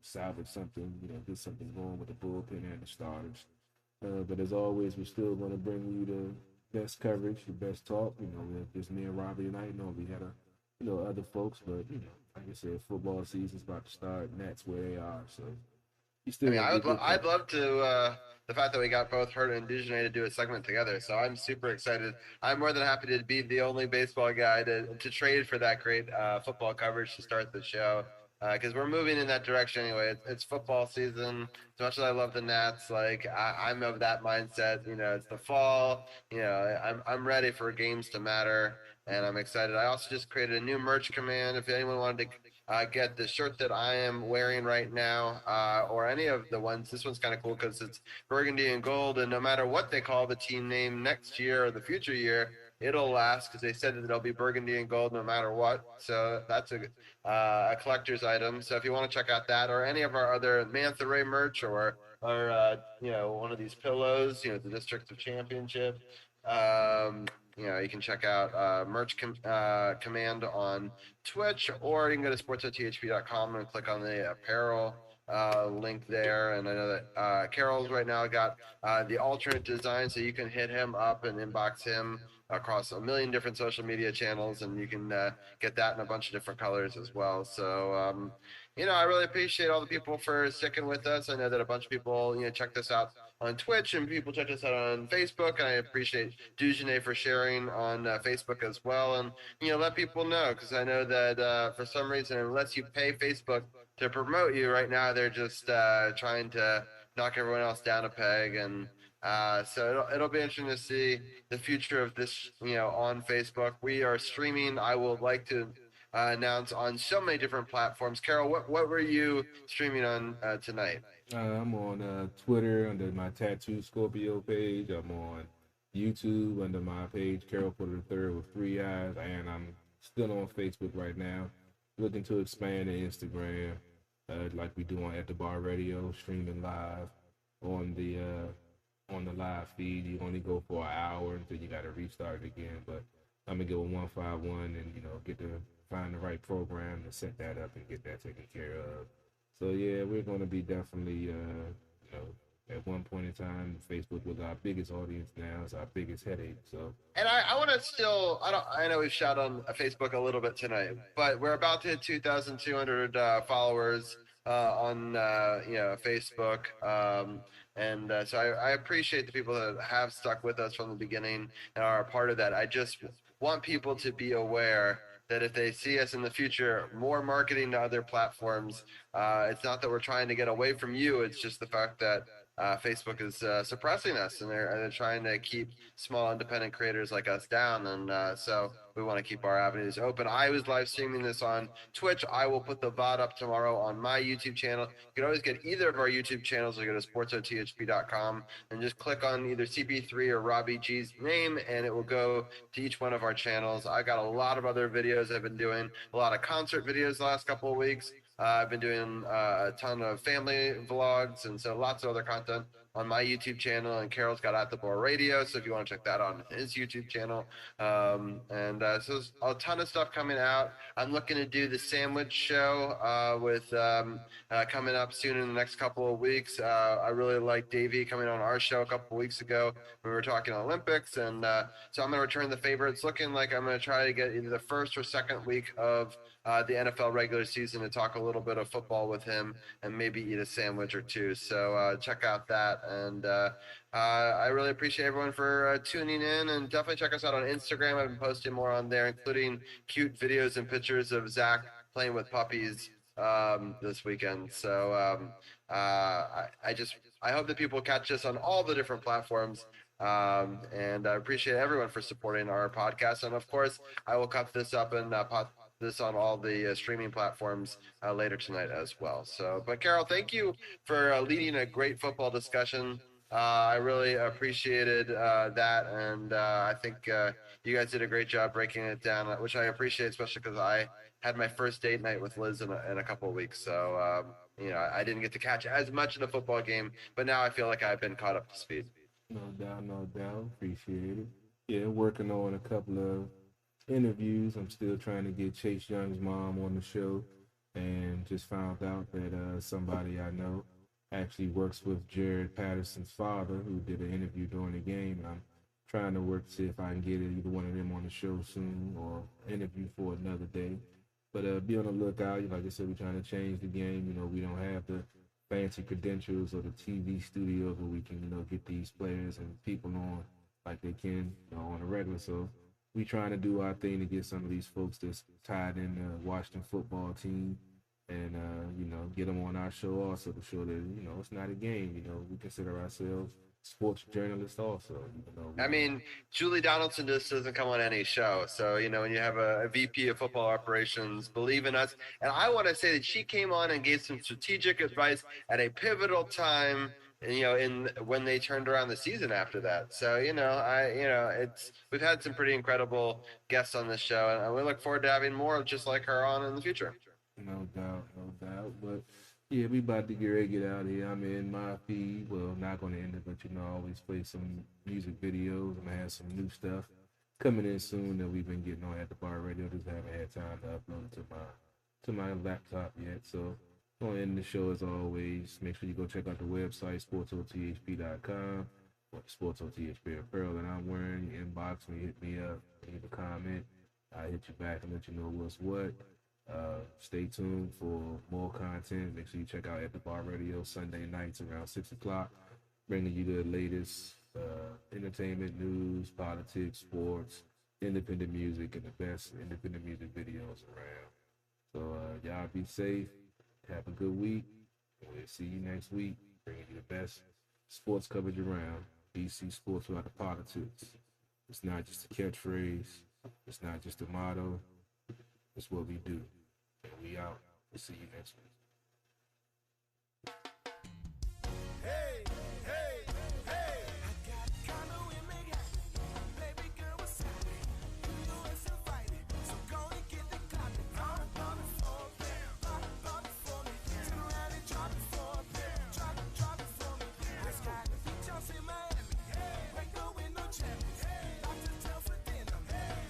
salvage something, get something going with the bullpen and the starters. But as always, we're still going to bring you the best coverage, the best talk. If it's me and Robbie tonight, we had other folks, but like I said, football season's about to start, and that's where they are. So you still. I'd love to. The fact that we got both Hurt and Dugenay to do a segment together, so I'm super excited. I'm more than happy to be the only baseball guy to trade for that great football coverage to start the show, because we're moving in that direction anyway. It's football season. As much as I love the Nats, I'm of that mindset. It's the fall. I'm ready for games to matter. and I'm excited. I also just created a new merch command. If anyone wanted to get the shirt that I am wearing right now, or any of the ones, this one's kind of cool because it's burgundy and gold, and no matter what they call the team name next year or the future year, it'll last because they said that it'll be burgundy and gold no matter what. So that's a collector's item. So if you want to check out that or any of our other Mantha Ray merch or one of these pillows, the District of Championship. You can check out Command on Twitch, or you can go to sports.thp.com and click on the apparel link there. And I know that Carol's right now got the alternate design, so you can hit him up and inbox him across a million different social media channels, and you can get that in a bunch of different colors as well. So, I really appreciate all the people for sticking with us. I know that a bunch of people, check this out on Twitch, and people check us out on Facebook. And I appreciate Dujane for sharing on Facebook as well. And, let people know, because I know that for some reason, unless you pay Facebook to promote you right now, they're just trying to knock everyone else down a peg. And so it'll be interesting to see the future of this, on Facebook. We are streaming. I would like to announce on so many different platforms. Carol, what were you streaming on tonight? I'm on Twitter under my Tattoo Scorpio page. I'm on YouTube under my page, Carol Porter III with 3 eyes. And I'm still on Facebook right now, looking to expand to Instagram, like we do on At the Bar Radio, streaming live on the live feed. You only go for an hour until you got to restart it again. But I'm gonna go 151 and get to find the right program to set that up and get that taken care of. So yeah, we're gonna be definitely at one point in time, Facebook was our biggest audience. Now it's our biggest headache. So, and I want to still, I know we've shot on Facebook a little bit tonight, but we're about to hit 2,200 followers on Facebook. So I appreciate the people that have stuck with us from the beginning and are a part of that. I just want people to be aware that if they see us in the future, more marketing to other platforms. It's not that we're trying to get away from you. It's just the fact that Facebook is suppressing us, and they're trying to keep small independent creators like us down. And so we want to keep our avenues open. I was live streaming this on Twitch. I will put the VOD up tomorrow on my YouTube channel. You can always get either of our YouTube channels, or go to sportsothp.com and just click on either CP3 or Robbie G's name, and it will go to each one of our channels. I got a lot of other videos I've been doing, a lot of concert videos the last couple of weeks. I've been doing a ton of family vlogs, and so lots of other content on my YouTube channel. And Carol's got At the Bar Radio, so if you want to check that on his YouTube channel. So there's a ton of stuff coming out. I'm looking to do the Sandwich Show with coming up soon in the next couple of weeks. I really like Davey coming on our show a couple of weeks ago. We were talking Olympics, and so I'm going to return the favor. It's looking like I'm going to try to get either the first or second week of the NFL regular season to talk a little bit of football with him and maybe eat a sandwich or two. So check out that. And I really appreciate everyone for tuning in, and definitely check us out on Instagram. I've been posting more on there, including cute videos and pictures of Zach playing with puppies this weekend. So I hope that people catch us on all the different platforms. And I appreciate everyone for supporting our podcast. And of course, I will cut this up and this on all the streaming platforms later tonight as well. So, but Carol, thank you for leading a great football discussion. I really appreciated that, and I think you guys did a great job breaking it down, which I appreciate, especially because I had my first date night with Liz in a couple of weeks. So, I didn't get to catch as much of the football game, but now I feel like I've been caught up to speed. No doubt. Appreciate it. Yeah, working on a couple of interviews. I'm still trying to get Chase Young's mom on the show, and just found out that somebody I know actually works with Jared Patterson's father, who did an interview during the game. And I'm trying to work to see if I can get either one of them on the show soon, or interview for another day. But be on the lookout. Like I said, we're trying to change the game. We don't have the fancy credentials or the TV studios where we can, get these players and people on like they can, on a regular. So we trying to do our thing to get some of these folks that's tied in the Washington football team, and get them on our show also, to show that it's not a game. We consider ourselves sports journalist also. I mean, Julie Donaldson just doesn't come on any show. So, when you have a VP of football operations, believe in us. And I want to say that she came on and gave some strategic advice at a pivotal time, in when they turned around the season after that. So, we've had some pretty incredible guests on this show, and we look forward to having more just like her on in the future. No doubt, no doubt. But yeah, we about to get ready to get out of here. I'm in my feed. Well, not going to end it, but I always play some music videos. I'm gonna have some new stuff coming in soon that we've been getting on at the bar radio. Just haven't had time to upload it to my laptop yet. So going to end the show as always. Make sure you go check out the website sportsothp.com for the Sports OTHP apparel that I'm wearing. You inbox me, hit me up, leave a comment. I'll hit you back and let you know what's what. Stay tuned for more content. Make sure you check out At the Bar Radio Sunday nights around 6 o'clock, bringing you the latest entertainment, news, politics, sports, independent music, and the best independent music videos around. So y'all be safe. Have a good week. We'll see you next week, bringing you the best sports coverage around. DC Sports without the politics. It's not just a catchphrase. It's not just a motto. It's what we do. And we out. We'll see you next week. Hey, hey, hey. I got Carlo in Manhattan. Baby girl, what's happening? You know it's invited. So go and get the clapping. Pop it for me. Pop it for me. Turn around and drop it for me. Drop it for me. I got beach house in Miami. Break the window champions. Lots of tell for dinner.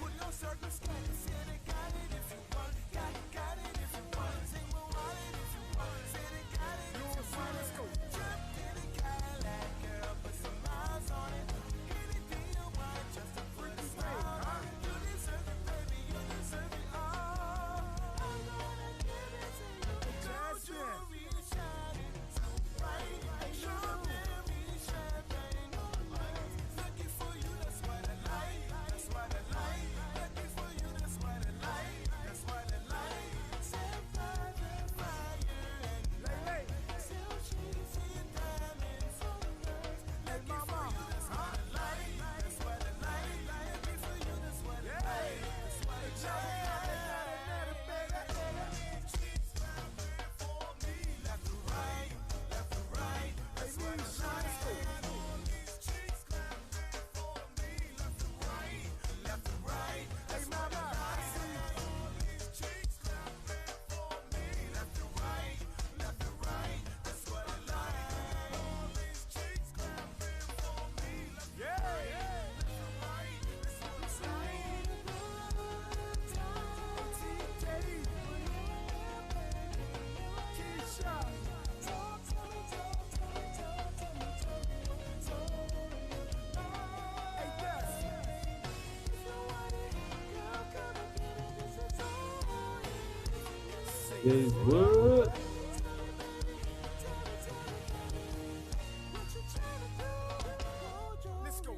Put no circumstances. Yeah, they got it if you want. Got it if you want. Take my wallet if you want. Say they got it if you want. Let's go. Jump in a Cadillac, girl, put some miles on it. Anything you want, just to put a smile on it. You deserve it, baby, you deserve it all. I'm gonna give it to you. Gold jewelry shining so bright. Strawberry champagne on ice. Looking for you, that's what I like. That's what I like. Looking for you, that's what I like. That's what I like. Set fire and light. Still sheets and diamonds on us. Looking for you, that's what I like. That's what I like. Looking for you, that's what I like. That's what I like. Sheets clapping for me, left to right, left to right. That's what I like. All these cheeks clapping for me, left to right, left to right. That's what I like. All these cheeks clapping for me, left to right, left to right. That's what I like. All these cheeks clapping for me, left to right, left to right. That's what it's like. Is what? Let's go.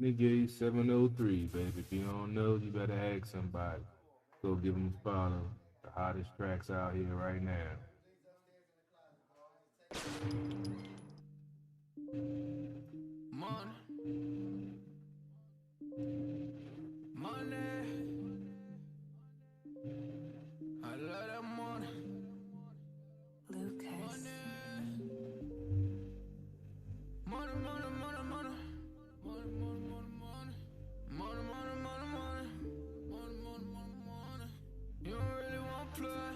Nigga 703, baby. If you don't know, you better ask somebody. Go give them a follow. The hottest tracks out here right now. Money. Money. I love that money. Lucas. Money, money, money, money, money. Money, money, money, money. Money, money, money, money. Money, money, money, money. You don't really want to play.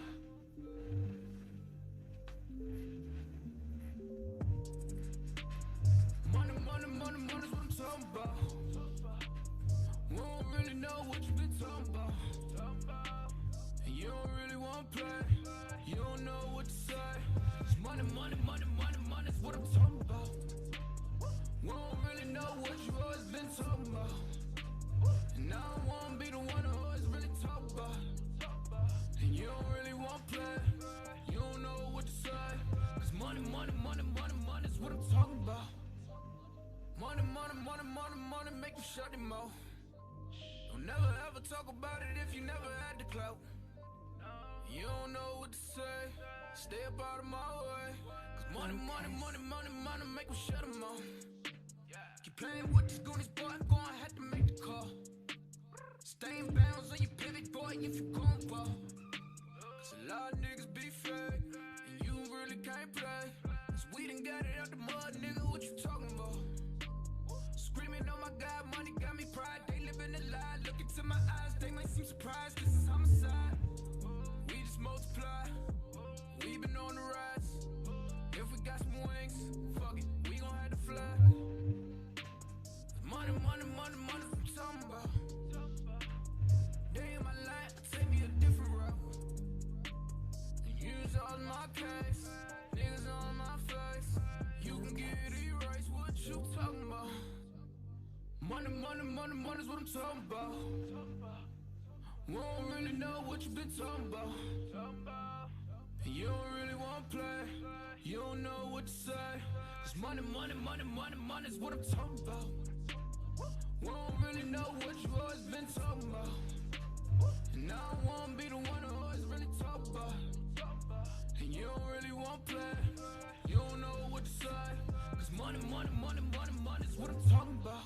Money, money, money, money's what I'm talking about. We don't really know what you been talking about. And you don't really want to play. You don't know what to say. It's money, money, money, money, money's what I'm talking about. We don't really know what you always been talking about. And I don't wanna be the one who always really talk about. And you don't really want to play. You don't know what to say. Cause money, money, money, money, money's what I'm talking about. Money, money, money, money, money, make you shut him mouth. Don't never ever talk about it if you never had the clout. You don't know what to say. Stay up out of my way. Cause money, money, money, money, money, make him shut him mouth. Keep playing with these goonies, boy, I'm gonna have to make the call. Stay in bounds on your pivot, boy, if you gon' ball. Cause a lot of niggas be fake, and you really can't play. Cause we done got it out the mud, nigga, what you talking about? Screaming, oh my God, money got me pride. They living a lie, look into my eyes, they might seem surprised. This is homicide. We just multiply. We been on the rise. If we got some wings, fuck it, we gon' have to fly. Money, money, money, money, what I'm talking about. Day in my life, take me a different route. And use all my case, niggas on my face. You can get it erased, what you talking about? Money, money, money, money's what I'm talking about. We don't really know what you been talking about. And you don't really want to play. You don't know what to say. Cause money, money, money, money, money's what I'm talking about. We don't really know what you always been talking about. And I don't wanna be the one who always really talk about. And you don't really want to play. You don't know what to say. Cause money, money, money, money, money's what I'm talking about.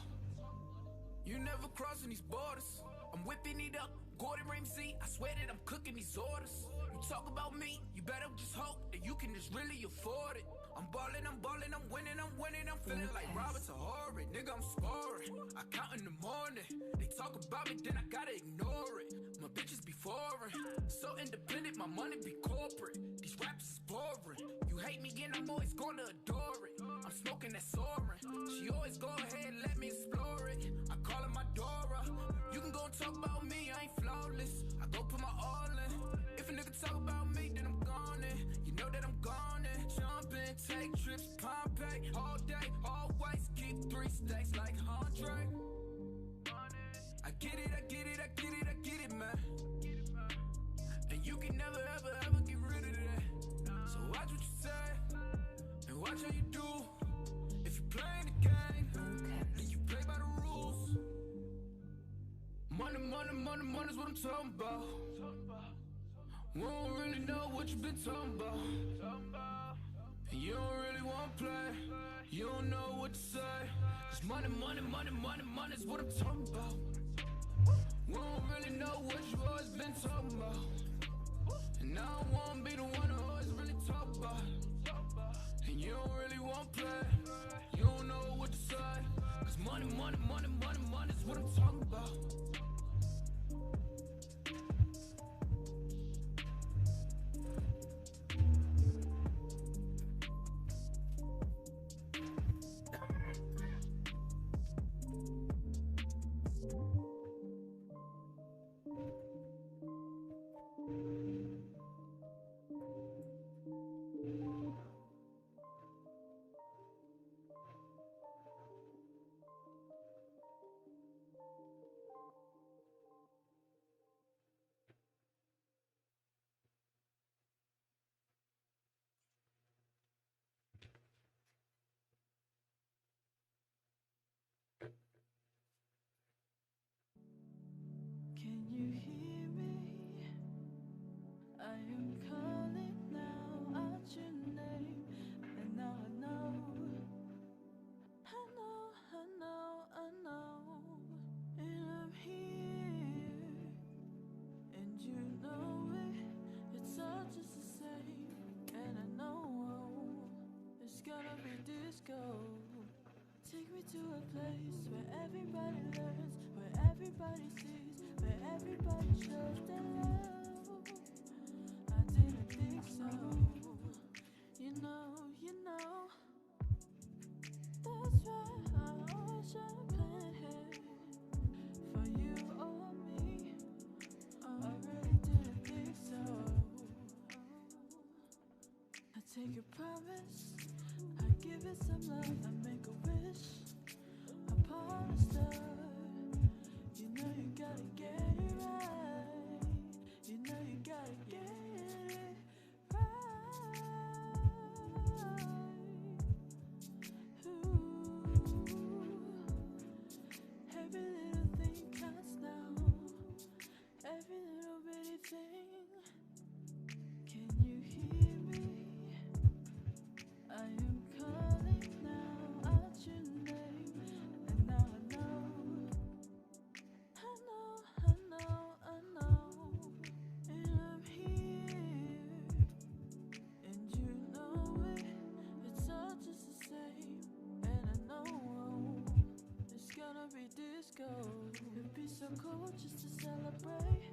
You never crossing these borders. I'm whipping it up, Gordon Ramsay. I swear that I'm cooking these orders. You talk about me, you better just hope that you can just really afford it. I'm ballin', I'm ballin', I'm winning, I'm winning. I'm feeling like Robert to Horrid. Nigga, I'm scoring. I count in the morning. They talk about me, then I gotta ignore it. My bitches be foreign. So independent, my money be corporate. These rappers is boring. You hate me and I'm always gonna adore it. I'm smoking that soaring. She always go ahead, let me explore it. I call her my Dora. You can go and talk about me, I ain't flawless. I go put my all in. If a nigga talk about me, then I'm gone in. You know that I'm gone in. Jump in, take trips, Pompeii. All day, always keep 3 stacks like Andre. I get it, I get it, I get it, I get it, man. And you can never, ever, ever get rid of that. So watch what you say, and watch how you do. If you playing the game, then you play by the rules. Money, money, money, money's what I'm talking about. We don't really know what you been talking about. And you don't really want to play. You don't know what to say. Cause money, money, money, money, money's what I'm talking about. We don't really know what you always been talking about. And I don't wanna be the one who always really talk about. And you don't really want to play. You don't know what to say. Cause money, money, money, money, money's what I'm talking about. you hear me? I am calling now out your name, and now I know, and I'm here, and you know it. It's all just the same, and I know it's gonna be disco. Take me to a place where everybody learns, where everybody sees, where everybody shows their love. I didn't think so. You know, that's why I always champagne here for you or me. I really didn't think so. I take a promise, I give it some love, I make a wish upon a star. You know you gotta get it right. You know you gotta get it right. Ooh, every little thing counts now. Every little bitty thing. Can you hear me? I am calling now out your name, and now I know, and I'm here, and you know it. It's all just the same, and I know it's gonna be disco. It'd be so cool just to celebrate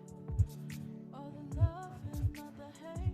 all the love and all the hate.